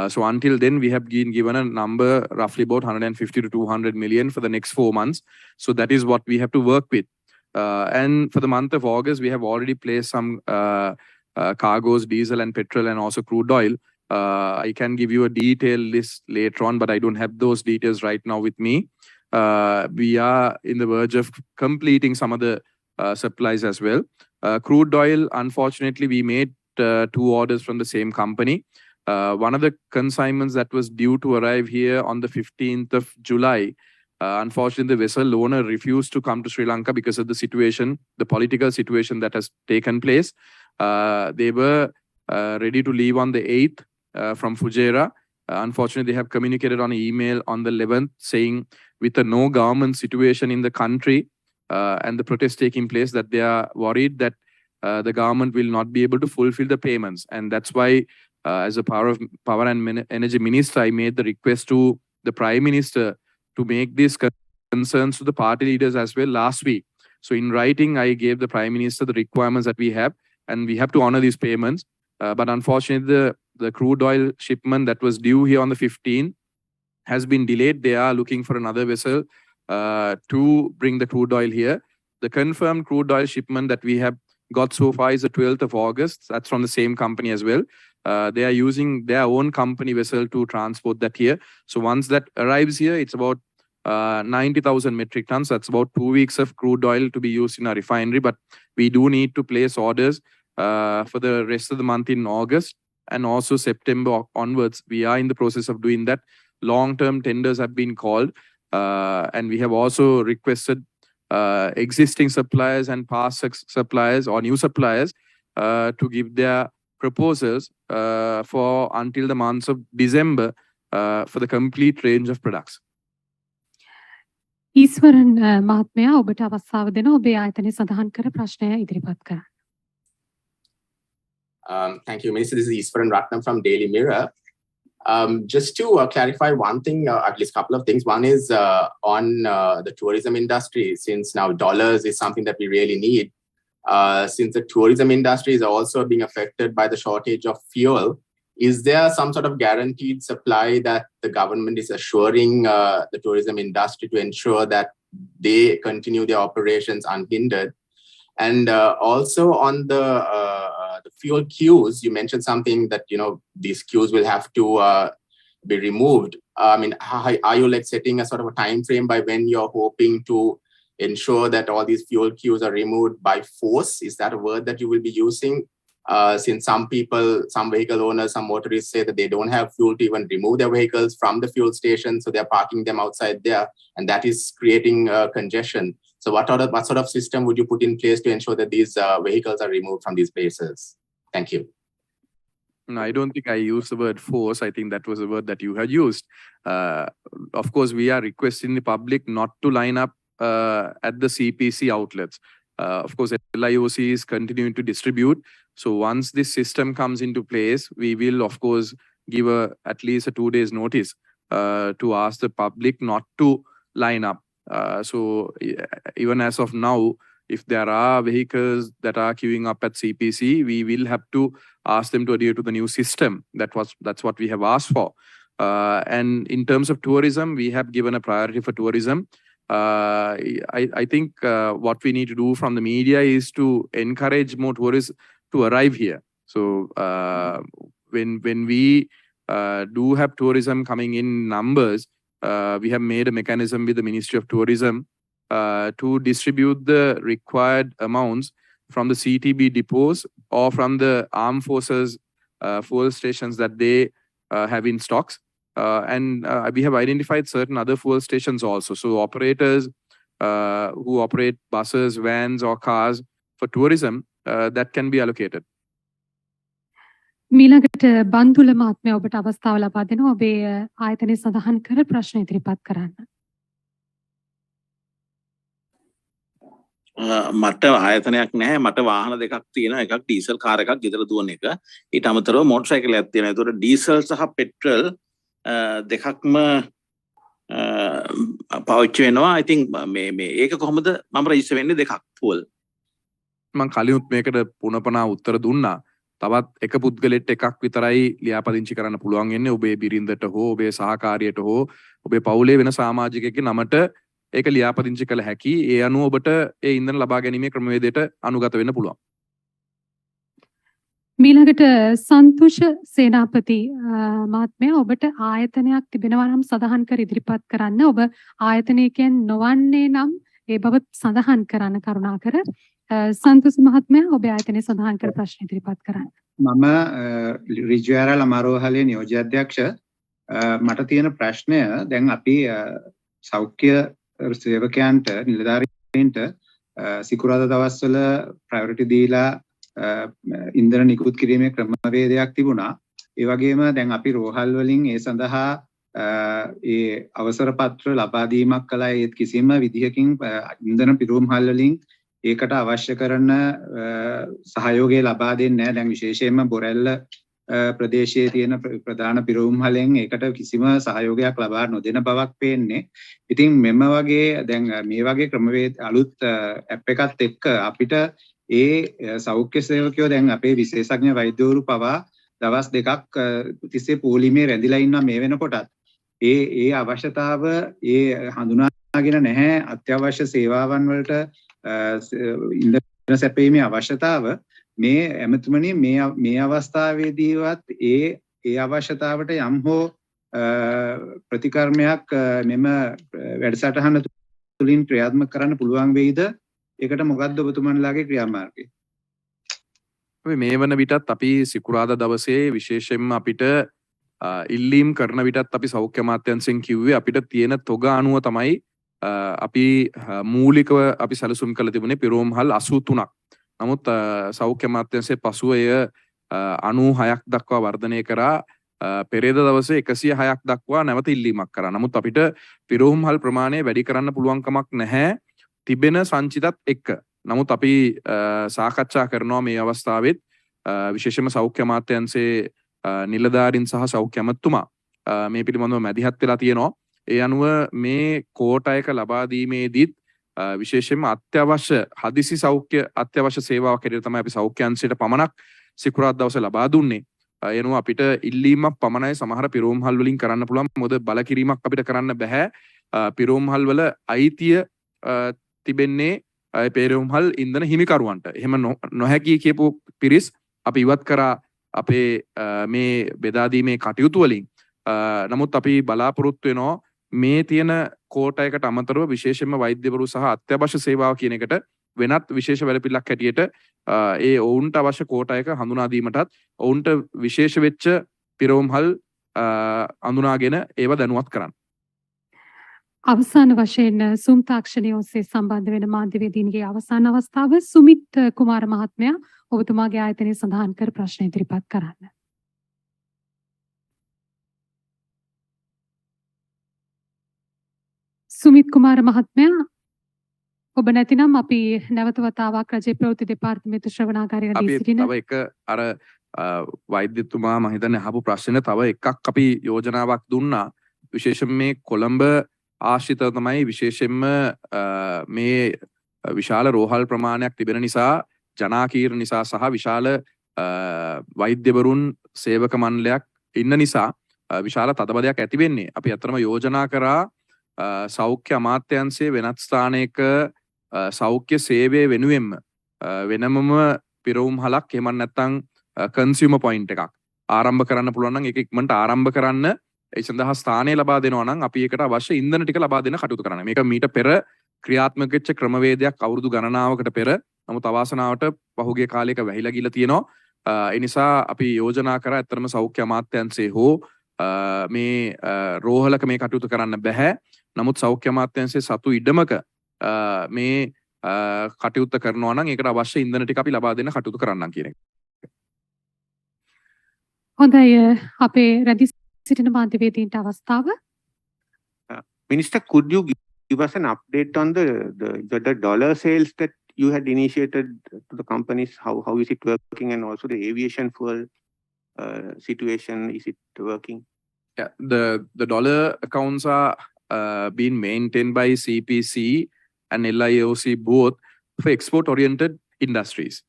So until then, we have been given a number roughly about 150 to 200 million for the next 4 months. So that is what we have to work with. And for the month of August, we have already placed some cargoes, diesel and petrol, and also crude oil. I can give you a detailed list later on, but I don't have those details right now with me. We are in the verge of completing some of the supplies as well. Crude oil, unfortunately, we made 2 orders from the same company. One of the consignments that was due to arrive here on the 15th of July, unfortunately, the vessel owner refused to come to Sri Lanka because of the situation, the political situation that has taken place. They were ready to leave on the 8th from Fujairah. Unfortunately, they have communicated on email on the 11th saying with a no government situation in the country and the protests taking place that they are worried that the government will not be able to fulfill the payments. And that's why as a power and energy minister, I made the request to the Prime Minister to make these concerns to the party leaders as well last week. So in writing, I gave the Prime Minister the requirements that we have, and we have to honor these payments. But unfortunately, the crude oil shipment that was due here on the 15th has been delayed. They are looking for another vessel to bring the crude oil here. The confirmed crude oil shipment that we have got so far is the 12th of August. That's from the same company as well. They are using their own company vessel to transport that here. So once that arrives here, it's about 90,000 metric tons. That's about 2 weeks of crude oil to be used in our refinery. But we do need to place orders for the rest of the month in August and also September onwards. We are in the process of doing that. Long-term tenders have been called, and we have also requested existing suppliers and past suppliers or new suppliers to give their proposals for until the months of December for the complete range of products. ඊස්වරන් මහත්මයා ඔබට අවස්ථාව දෙනවා ඔබේ ආයතනයේ සඳහන් කර ප්‍රශ්නය ඉදිරිපත් කරන්න. Thank you, Minister. This is Iswaran Ratnam from Daily Mirror. Just to clarify one thing, at least a couple of things. One is on the tourism industry, since now dollars is something that we really need. Since the tourism industry is also being affected by the shortage of fuel, is there some sort of guaranteed supply that the government is assuring the tourism industry to ensure that they continue their operations unhindered? And also on the fuel queues, you mentioned something that, you know, these queues will have to be removed. I mean, are you like setting a sort of a time frame by when you're hoping to ensure that all these fuel queues are removed by force? Is that a word that you will be using? Since some people, some vehicle owners, some motorists say that they don't have fuel to even remove their vehicles from the fuel station, so they're parking them outside there, and that is creating congestion. So what sort of system would you put in place to ensure that these vehicles are removed from these places? Thank you. No, I don't think I used the word force. I think that was a word that you had used. Of course, we are requesting the public not to line up at the CPC outlets. Of course, LIOC is continuing to distribute. So once this system comes into place, we will, of course, give at least a 2 days notice to ask the public not to line up. So even as of now, if there are vehicles that are queuing up at CPC, we will have to ask them to adhere to the new system. That's what we have asked for. And in terms of tourism, we have given a priority for tourism. I think what we need to do from the media is to encourage more tourists to arrive here. So when we do have tourism coming in numbers, we have made a mechanism with the Ministry of Tourism to distribute the required amounts from the CTB depots or from the armed forces fuel stations that they have in stocks. And we have identified certain other fuel stations also. So operators who operate buses, vans or cars for tourism, that can be allocated. මීළඟට බන්දුල මහත්මයා ඔබට අවස්ථාව ලබා දෙනවා ඔබේ ආයතනයේ සඳහන් කර ප්‍රශ්න ඉදිරිපත් කරන්න. මට ආයතනයක් නැහැ මට වාහන දෙකක් තියෙනවා එකක් ඩීසල් කාර් එකක් ගෙදර දුවන එක ඊට අමතරව මෝටර් සයිකලයක් තියෙනවා ඒතකොට ඩීසල් සහ පෙට්‍රල් දෙකක්ම පාවිච්චි වෙනවා I think මේ ඒක කොහොමද මම රෙජිස්ටර් වෙන්නේ දෙකක් ෆුල් මම කලිනුත් මේකට පුනපනා උත්තර දුන්නා තවත් එක පුද්ගලෙට එකක් විතරයි ලියාපදිංචි කරන්න පුළුවන් වෙන්නේ ඔබේ බිරිඳට හෝ ඔබේ සහකාරියට හෝ ඔබේ පවුලේ වෙන සමාජිකයෙක්ගේ නමට ඒක ලියාපදිංචි කළ හැකි ඒ අනුව ඔබට ඒ ඉන්ධන ලබා ගැනීමේ ක්‍රමවේදයට අනුගත වෙන්න පුළුවන්. මීළඟට සන්තුෂ සේනාපති මහත්මයා ඔබට ආයතනයක් තිබෙනවා නම් සඳහන් කර ඉදිරිපත් කරන්න. ඔබ ආයතනයකින් නොවන්නේ නම් ඒ බව සඳහන් කරන්න කරුණාකර. සන්තුෂ මහත්මයා ඔබේ ආයතනයේ සඳහන් කර ප්‍රශ්න ඉදිරිපත් කරන්න. මම රිජුආරා ලමාරෝහලේ නියෝජ්‍ය අධ්‍යක්ෂ මට තියෙන ප්‍රශ්නය දැන් අපි සෞඛ්‍ය සේවකයන්ට නිලධාරීන්ට සිකුරාදා දවස්වල ප්‍රයොරිටි දීලා ඉන්ධන නිකුත් කිරීමේ ක්‍රමවේදයක් තිබුණා. ඒ වගේම දැන් අපි රෝහල් වලින් ඒ සඳහා ඒ අවසර පත්‍ර ලබා දීමක් කළා. ඒත් කිසිම විදිහකින් ඉන්ධන පිරවුම්හල් වලින් ඒකට අවශ්‍ය කරන සහයෝගය ලබා දෙන්නේ නැහැ. දැන් විශේෂයෙන්ම බොරැල්ල ප්‍රදේශයේ තියෙන ප්‍රධාන පිරවුම්හලෙන් ඒකට කිසිම සහයෝගයක් ලබා නොදෙන බවක් පේන්නේ. ඉතින් මෙම වගේ දැන් මේ වගේ ක්‍රමවේද අලුත් ඇප් එකත් එක්ක අපිට ඒ සෞඛ්‍ය සේවකයෝ දැන් අපේ විශේෂඥ වෛද්‍යවරු පවා දවස් දෙකක් තිස්සේ පොලිමේ රැඳිලා ඉන්නවා මේ වෙනකොටත්. ඒ අවශ්‍යතාව ඒ හඳුනාගෙන නැහැ අත්‍යවශ්‍ය සේවාවන් වලට ඉන්ධන සැපීමේ අවශ්‍යතාව මේ ඇමතුමනි මේ අවස්ථාවේදීවත් ඒ අවශ්‍යතාවට යම් හෝ ප්‍රතිකර්මයක් මෙම වැඩසටහන තුළින් ක්‍රියාත්මක කරන්න පුළුවන් වෙයිද? ඒකට මොකක්ද ඔබතුමන්ලාගේ ක්‍රියාමාර්ගය? මේ වන විටත් අපි සිකුරාදා දවසේ විශේෂයෙන්ම අපිට ඉල්ලීම් කරන විටත් අපි සෞඛ්‍ය අමාත්‍යාංශයෙන් කිව්වේ අපිට තියෙන තොග අනුව තමයි අපි මූලිකව අපි සැලසුම් කළ තිබුණේ පිරෝම්හල් 83ක්. නමුත් සෞඛ්‍ය අමාත්‍යාංශයේ පසුව එය 96ක් දක්වා වර්ධනය කරා පෙරේද දවසේ 106ක් දක්වා නැවත ඉල්ලීමක් කරා. නමුත් අපිට පිරෝම්හල් ප්‍රමාණය වැඩි කරන්න පුළුවන් කමක් නැහැ තිබෙන සංචිතත් එක්ක. නමුත් අපි සාකච්ඡා කරනවා මේ අවස්ථාවෙත් විශේෂයෙන්ම සෞඛ්‍ය අමාත්‍යාංශයේ නිලධාරීන් සහ සෞඛ්‍ය අමාත්‍යතුමා මේ පිළිබඳව මැදිහත් වෙලා තියෙනවා. ඒ අනුව මේ කෝටයක ලබා දීමේදීත් විශේෂයෙන්ම අත්‍යවශ්‍ය හදිසි සෞඛ්‍ය අත්‍යවශ්‍ය සේවාවක් හැටියට තමයි අපි සෞඛ්‍ය අංශයට පමණක් සිකුරාදා දවසේ ලබා දුන්නේ. ඒ අනුව අපිට ඉල්ලීමක් පමණයි සමහර පිරෝම්හල් වලින් කරන්න පුළුවන්. මොකද බල කිරීමක් අපිට කරන්න බෑ. පිරෝම්හල් වල අයිතිය තිබෙන්නේ පිරෝම්හල් ඉන්ධන හිමිකරුවන්ට. එහෙම නොහැකි කියපු පිරිස් අපි ඉවත් කරා අපේ මේ බෙදා දීමේ කටයුතු වලින්. නමුත් අපි බලාපොරොත්තු වෙනවා මේ තියෙන කෝටයකට අමතරව විශේෂයෙන්ම වෛද්‍යවරු සහ අත්‍යවශ්‍ය සේවාව කියන එකට වෙනත් විශේෂ වැඩපිළිවෙලක් හැටියට ඒ ඔවුන්ට අවශ්‍ය කෝටයක හඳුනා දීමටත් ඔවුන්ට විශේෂ වෙච්ච පිරෝම්හල් අඳුනාගෙන ඒව දැනුවත් කරන්න. අවසාන වශයෙන් සුම් තාක්ෂණය ඔස්සේ සම්බන්ධ වෙන මාධ්‍යවේදීන්ගේ අවසාන අවස්ථාව සුමිත් කුමාර මහත්මයා ඔබතුමාගේ ආයතනයේ සඳහන් කර ප්‍රශ්න ඉදිරිපත් කරන්න. සුමිත් කුමාර මහත්මයා ඔබ නැතිනම් අපි නැවත වතාවක් රජයේ ප්‍රවෘත්ති දෙපාර්තමේන්තු ශ්‍රවණාගාරයේ දී සිටින තව එක අර වෛද්‍යතුමා මම හිතන්නේ අහපු ප්‍රශ්නේ තව එකක් අපි යෝජනාවක් දුන්නා විශේෂයෙන් මේ කොළඹ ආශ්‍රිතව තමයි විශේෂයෙන්ම මේ විශාල රෝහල් ප්‍රමාණයක් තිබෙන නිසා ජනාකීර්ණ නිසා සහ විශාල වෛද්‍යවරුන් සේවක මණ්ඩලයක් ඉන්න නිසා විශාල තදබදයක් ඇති වෙන්නේ. අපි අතරම යෝජනා කරා සෞඛ්‍ය අමාත්‍යාංශයේ වෙනත් ස්ථානයක සෞඛ්‍ය සේවය වෙනුවෙන්ම වෙනමම පිරවුම්හලක් එහෙම නැත්නම් කන්සියුමර් පොයින්ට් එකක් ආරම්භ කරන්න පුළුවන් නම් ඒක ඉක්මනට ආරම්භ කරන්න ඒ සඳහා ස්ථානය ලබා දෙනවා නම් අපි ඒකට අවශ්‍ය ඉන්ධන ටික ලබා දෙන්න කටයුතු කරනවා. මේක මීට පෙර ක්‍රියාත්මක වෙච්ච ක්‍රමවේදයක් අවුරුදු ගණනාවකට පෙර. නමුත් අවාසනාවට පහුගිය කාලයක වැහිලා ගිලා තියෙනවා. ඒ නිසා අපි යෝජනා කරා ඇත්තටම සෞඛ්‍ය අමාත්‍යාංශයේ හෝ මේ රෝහලක මේ කටයුතු කරන්න බෑ. නමුත් සෞඛ්‍ය අමාත්‍යාංශයේ සතු ඉඩමක මේ කටයුත්ත කරනවා නම් ඒකට අවශ්‍ය ඉන්ධන ටික අපි ලබා දෙන්න කටයුතු කරන්නම් කියන එක. හොඳයි අපේ රැඳී සිටින මාධ්‍යවේදීන්ට අවස්ථාව. Minister, could you give us an update on the dollar sales that you had initiated to the companies? How is it working, and also the aviation fuel situation, is it working? Yeah, the dollar accounts are being maintained by CPC and LIOC both for export-oriented industries.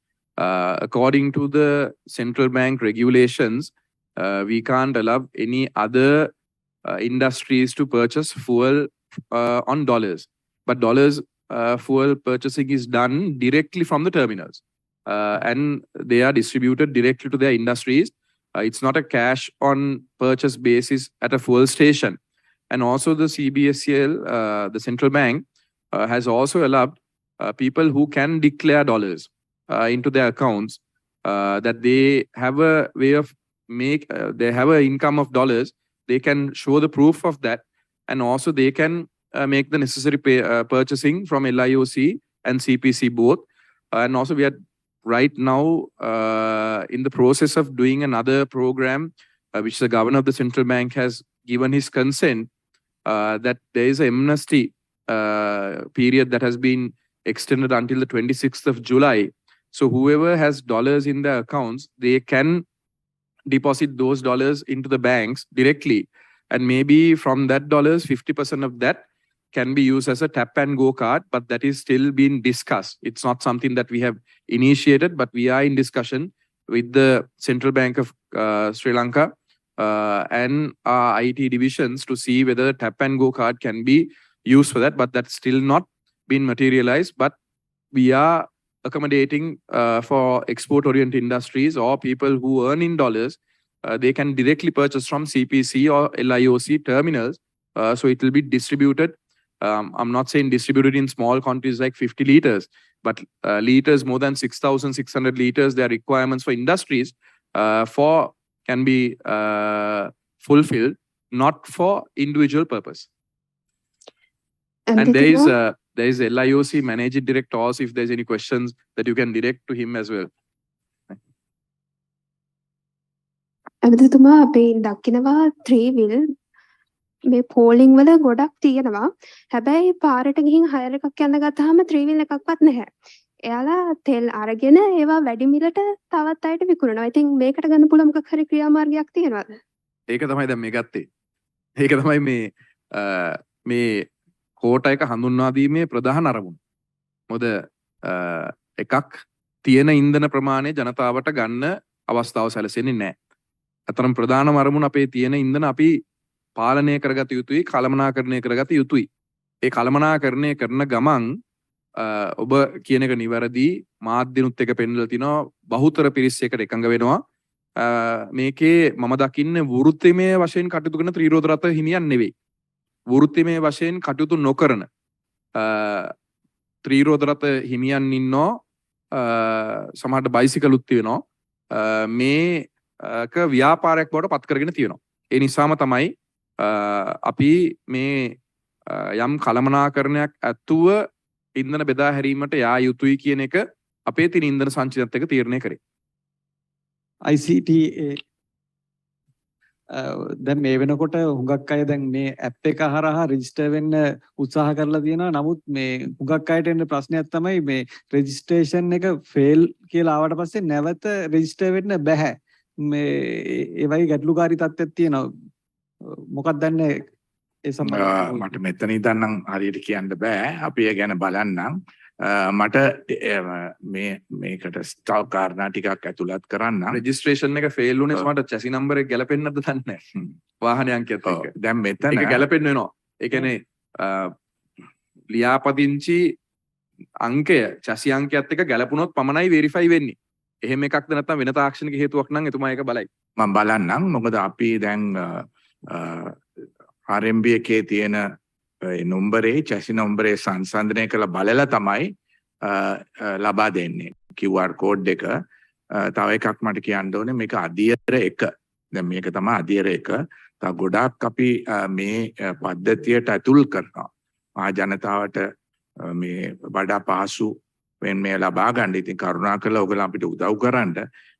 According to the central bank regulations, we can't allow any other industries to purchase fuel on dollars. But dollars fuel purchasing is done directly from the terminals. And they are distributed directly to their industries. It's not a cash on purchase basis at a fuel station. And also the CBSCL, the central bank, has also allowed people who can declare dollars into their accounts, that they have a way of they have an income of dollars. They can show the proof of that, and also they can make the necessary purchasing from LIOC and CPC both. And also we are right now in the process of doing another program, which the governor of the central bank has given his consent, that there is an amnesty period that has been extended until the 26th of July. So whoever has dollars in their accounts, they can deposit those dollars into the banks directly. And maybe from that dollars, 50% of that can be used as a tap and go card, but that is still being discussed. It's not something that we have initiated, but we are in discussion with the Central Bank of Sri Lanka and our IT divisions to see whether the tap and go card can be used for that, but that's still not been materialized. But we are accommodating for export-oriented industries or people who earn in dollars. They can directly purchase from CPC or LIOC terminals. So it will be distributed. I'm not saying distributed in small quantities like 50 liters, but liters more than 6,600 liters, their requirements for industries can be fulfilled, not for individual purpose. And there is LIOC managing director also, if there's any questions that you can direct to him as well. ඇමතිතුමා අපි දකිනවා 3 wheel මේ පෝලිං වල ගොඩක් තියෙනවා. හැබැයි පාරට ගිහින් higher එකක් යන්න ගත්තාම 3 wheel එකක්වත් නැහැ. එයාලා තෙල් අරගෙන ඒවා වැඩි මිලට තවත් අයට විකුණනවා. ඉතින් මේකට ගන්න පුළුවන් මොකක් හරි ක්‍රියාමාර්ගයක් තියෙනවද? ඒක තමයි දැන් මේ ගත්තේ. ඒක තමයි මේ කෝට එක හඳුන්වා දීමේ ප්‍රධාන අරමුණ. මොකද එකක් තියෙන ඉන්ධන ප්‍රමාණය ජනතාවට ගන්න අවස්ථාව සැලසෙන්නේ නැහැ. අතරම ප්‍රධානම අරමුණ අපේ තියෙන ඉන්ධන අපි පාලනය කරගත යුතුයි, කළමනාකරණය කරගත යුතුයි. ඒ කළමනාකරණය කරන ගමන් ඔබ කියන එක නිවැරදි, මාධ්‍යනුත් එක පෙන්වලා තිනවා බහුතර පිරිස් එකට එකඟ වෙනවා. මේකේ මම දකින්නේ වෘත්තිමය වශයෙන් කටයුතු කරන ත්‍රිරෝද රථ හිමියන් නෙවෙයි. වෘත්තිමය වශයෙන් කටයුතු නොකරන ත්‍රිරෝද රථ හිමියන් ඉන්නවා. සමහරට බයිසිකලුත් තියෙනවා. මේක ව්‍යාපාරයක් බවට පත් කරගෙන තියෙනවා. ඒ නිසාම තමයි අපි මේ යම් කළමනාකරණයක් ඇතුව ඉන්ධන බෙදා හැරීමට යා යුතුයි කියන එක අපේ තියෙන ඉන්ධන සංචිතයත් එක්ක තීරණය කරේ. ICTA දැන් මේ වෙනකොට හුඟක් අය දැන් මේ ඇප් එක හරහා රෙජිස්ටර් වෙන්න උත්සාහ කරලා තියෙනවා. නමුත් මේ හුඟක් අයට එන ප්‍රශ්නයක් තමයි මේ රෙජිස්ට්‍රේෂන් එක ෆේල් කියලා ආවට පස්සේ නැවත රෙජිස්ටර් වෙන්න බෑ. මේ ඒ වගේ ගැටලුකාරී තත්ත්වයක් තියෙනවා. මොකක්ද දන්නේ ඒ සම්බන්ධව? මට මෙතන ඉඳන් නම් හරියට කියන්න බෑ. අපි ඒ ගැන බලන්නම්. මට මේකට ස්ටව් කාරණා ටිකක් ඇතුළත් කරන්න. රෙජිස්ට්‍රේෂන් එක ෆේල් වුණේ සමහරට චැසි නම්බර් එක ගැලපෙන්නේ නැද්ද දන්නේ නැහැ. වාහන අංකයත් එක්ක. දැන් මෙතන ඒක ගැලපෙන්න වෙනවා. ඒ කියන්නේ ලියාපදිංචි අංකය චැසි අංකයත් එක්ක ගැලපුණොත් පමණයි වෙරිෆයි වෙන්නේ. එහෙම එකක්ද නැත්නම් වෙන තාක්ෂණික හේතුවක් නම් එතුමා ඒක බලයි. මම බලන්නම්. මොකද අපි දැන් RMB එකේ තියෙන නම්බරේ චැසි නම්බරේ සංසන්දනය කරලා බලලා තමයි ලබා දෙන්නේ QR කෝඩ් එක. තව එකක් මට කියන්න ඕනේ මේක අධියර 1. දැන් මේක තමයි අධියර 1. තව ගොඩාක් අපි මේ පද්ධතියට ඇතුල් කරනවා. මහා ජනතාවට මේ වඩා පහසු මේ ලබා ගන්න. ඉතින් කරුණාකරලා ඔයගොල්ලෝ අපිට උදව් කරන්න.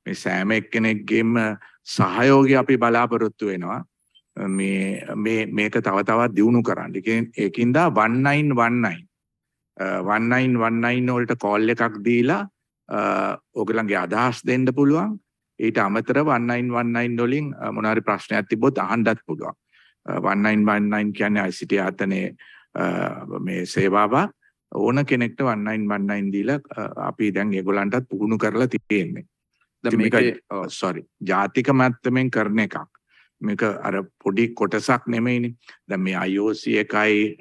මේ සෑම එක්කෙනෙක්ගේම සහයෝගය අපි බලාපොරොත්තු වෙනවා. මේක තව තවත් දියුණු කරන්න. ඒකින්ද 1919 වලට කෝල් එකක් දීලා ඔයගලන්ගේ අදහස් දෙන්න පුළුවන්. ඊට අමතරව 1919 වලින් මොනාරි ප්‍රශ්නයක් තිබ්බොත් අහන්නත් පුළුවන්. 1919 කියන්නේ ICT ආයතනයේ මේ සේවාවක්. ඕන කෙනෙක්ට 1919 දීලා අපි දැන් ඒගොල්ලන්ටත් පුහුණු කරලා තියෙන්නේ. දැන් මේක ජාතික මට්ටමින් කරන එකක්. මේක අර පොඩි කොටසක් නෙමෙයිනේ. දැන් මේ IOC එකයි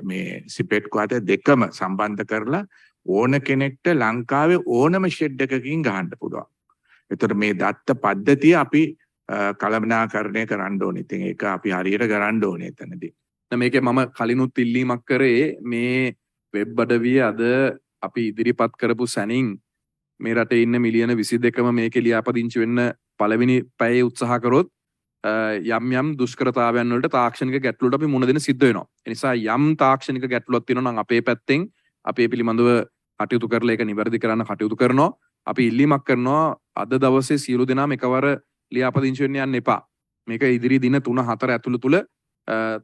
මේ සිපෙට්කෝ අතර දෙකම සම්බන්ධ කරලා ඕන කෙනෙක්ට ලංකාවේ ඕනම ෂෙඩ් එකකින් ගහන්න පුළුවන්. ඒතර මේ දත්ත පද්ධතිය අපි කළමනාකරණය කරන්න ඕනේ. ඉතින් ඒක අපි හරියට කරන්න ඕනේ එතනදී. දැන් මේකේ මම කලිනුත් ඉල්ලීමක් කරේ මේ වෙබ් අඩවිය අද අපි ඉදිරිපත් කරපු සැනින් මේ රටේ ඉන්න මිලියන 22ම මේකේ ලියාපදිංචි වෙන්න පළවෙනි පැයේ උත්සාහ කරොත් යම් දුෂ්කරතාවයන් වලට තාක්ෂණික ගැටලුවට අපි මුහුණ දෙන්න සිද්ධ වෙනවා. ඒ නිසා යම් තාක්ෂණික ගැටලුවක් තියෙනවා නම් අපේ පැත්තෙන් අපේ පිළිබඳව කටයුතු කරලා ඒක නිවැරදි කරන්න කටයුතු කරනවා. අපි ඉල්ලීමක් කරනවා අද දවසේ සියලු දෙනාම එකවර ලියාපදිංචි වෙන්න යන්න එපා. මේක ඉදිරි දින 3-4 ඇතුළත තුල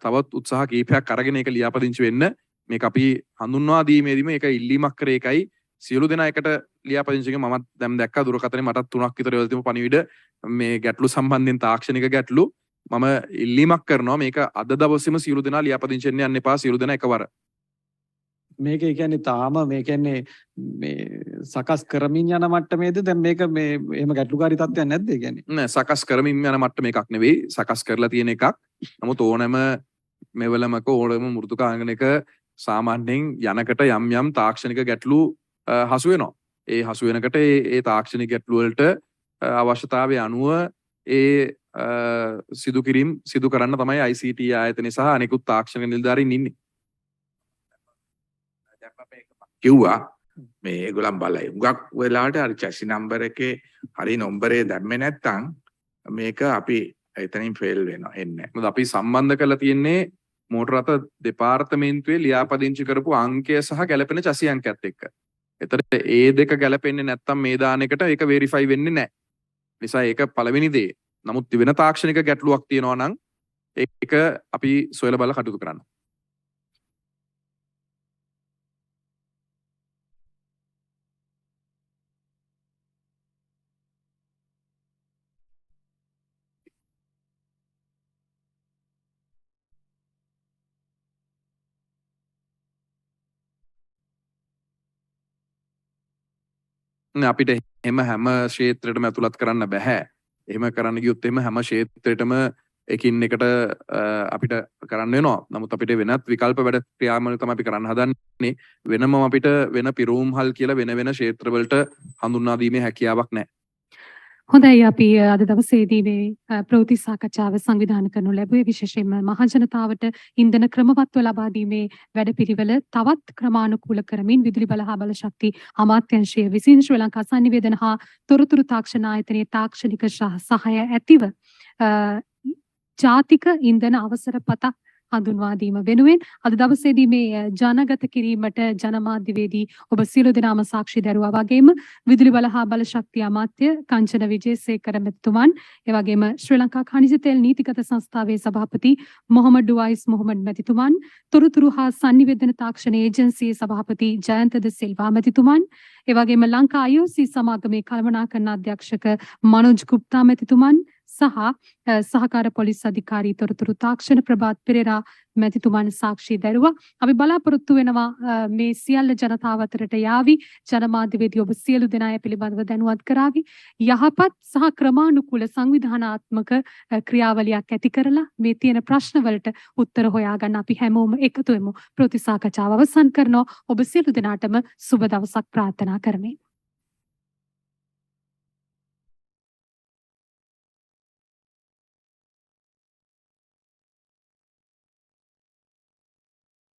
තවත් උත්සාහ කීපයක් අරගෙන ඒක ලියාපදිංචි වෙන්න මේක අපි හඳුන්වා දීමේදීම ඒක ඉල්ලීමක් කරේ එකයි සියලු දෙනා එකට ලියාපදිංචි එක මමත් දැන් දැක්කා දුරකථනේ මටත් 3ක් විතර වෙලා තිබු පණිවිඩ මේ ගැටලු සම්බන්ධයෙන් තාක්ෂණික ගැටලු මම ඉල්ලීමක් කරනවා මේක අද දවසේම සියලු දෙනා ලියාපදිංචි වෙන්න යන්න එපා සියලු දෙනා එකවර. මේක කියන්නේ තාම මේ කියන්නේ මේ සකස් කරමින් යන මට්ටමේද දැන් මේක මේ එහෙම ගැටලුකාරී තත්ත්වයක් නැද්ද ඒ කියන්නේ? නෑ සකස් කරමින් යන මට්ටම එකක් නෙවෙයි සකස් කරලා තියෙන එකක්. නමුත් ඕනෑම මෙවලමක ඕනෑම මෘදුකාංගනයක සාමාන්‍යයෙන් යනකට යම් තාක්ෂණික ගැටලු හසු වෙනවා. ඒ හසු වෙනකට ඒ තාක්ෂණික ගැටලු වලට අවශ්‍යතාවය අනුව ඒ සිදු කරන්න තමයි ICT ආයතනය සහ අනෙකුත් තාක්ෂණික නිලධාරීන් ඉන්නේ. කිව්වා මේ ඒගොල්ලන් බලයි. උගක් වෙලාවට අර චැසි නම්බර් එකේ හරි නම්බරේ දැම්මේ නැත්නම් මේක අපි එතනින් ෆේල් වෙනවා එන්නේ. මොකද අපි සම්බන්ධ කරලා තියෙන්නේ මෝටර රථ දෙපාර්තමේන්තුවේ ලියාපදිංචි කරපු අංකය සහ ගැලපෙන චැසි අංකයත් එක්ක. එතකොට ඒ දෙක ගැලපෙන්නේ නැත්නම් මේ දාන එකට ඒක වෙරිෆයි වෙන්නේ නැහැ. නිසා ඒක පළවෙනි දේ. නමුත් වෙන තාක්ෂණික ගැටලුවක් තියෙනවා නම් ඒක අපි සොයලා බලලා කටයුතු කරන්න. අපිට එහෙම හැම ක්ෂේත්‍රයකටම ඇතුළත් කරන්න බෑ. එහෙම කරන්න ගියොත් එහෙම හැම ක්ෂේත්‍රයකටම එකින් එකට අපිට කරන්න වෙනවා. නමුත් අපිට වෙනත් විකල්ප වැඩ ක්‍රියාමාර්ග තමයි අපි කරන්න හදන්නේ. වෙනම අපිට වෙන පිරෝම්හල් කියලා වෙන ක්ෂේත්‍රවලට හඳුන්වා දීමේ හැකියාවක් නැහැ. හොඳයි අපි අද දවසේදී මේ ප්‍රවෘත්ති සාකච්ඡාව සංවිධානය කරනු ලැබුවේ විශේෂයෙන්ම මහජනතාවට ඉන්ධන ක්‍රමවත්ව ලබා දීමේ වැඩපිළිවෙල තවත් ක්‍රමානුකූල කරමින් විදුලි බල හා බල ශක්ති අමාත්‍යාංශය විසින් ශ්‍රී ලංකා සංනිවේදන හා තොරතුරු තාක්ෂණ ආයතනයේ තාක්ෂණික සහාය ඇතිව ජාතික ඉන්ධන අවසර පතක් හඳුන්වා දීම වෙනුවෙන් අද දවසේදී මේ ජනගත කිරීමට ජනමාධ්‍යවේදී ඔබ සියලු දෙනාම සාක්ෂි දරුවා වගේම විදුලි බල හා බල ශක්තිය අමාත්‍ය කංචන විජේසේකර මැතිතුමන් ඒ වගේම ශ්‍රී ලංකා khනිජ තෙල් නීතිගත සංස්ථාවේ සභාපති මොහමඩ් ඩුවයිස් මොහමඩ් මැතිතුමන් තොරතුරු හා සංනිවේදන තාක්ෂණ ඒජන්සියේ සභාපති ජයන්ත ද සිල්වා මැතිතුමන් ඒ වගේම ලංකා IOC සමාගමේ කළමනාකරණ අධ්‍යක්ෂක මනෝජ් ගුප්තා මැතිතුමන් සහ සහකාර පොලිස් අධිකාරී තොරතුරු තාක්ෂණ ප්‍රභාත් පෙරේරා මැතිතුමන් සාක්ෂි දැරුවා. අපි බලාපොරොත්තු වෙනවා මේ සියල්ල ජනතාව අතරට යාවි. ජනමාධ්‍යවේදී ඔබ සියලු දෙනා පිළිබඳව දැනුවත් කරાવી. යහපත් සහ ක්‍රමානුකූල සංවිධානාත්මක ක්‍රියාවලියක් ඇති කරලා මේ තියෙන ප්‍රශ්න වලට උත්තර හොයාගන්න අපි හැමෝම එකතු වෙමු. ප්‍රතිසාකච්ඡාව අවසන් කරනවා. ඔබ සියලු දෙනාටම සුබ දවසක් ප්‍රාර්ථනා කරමි.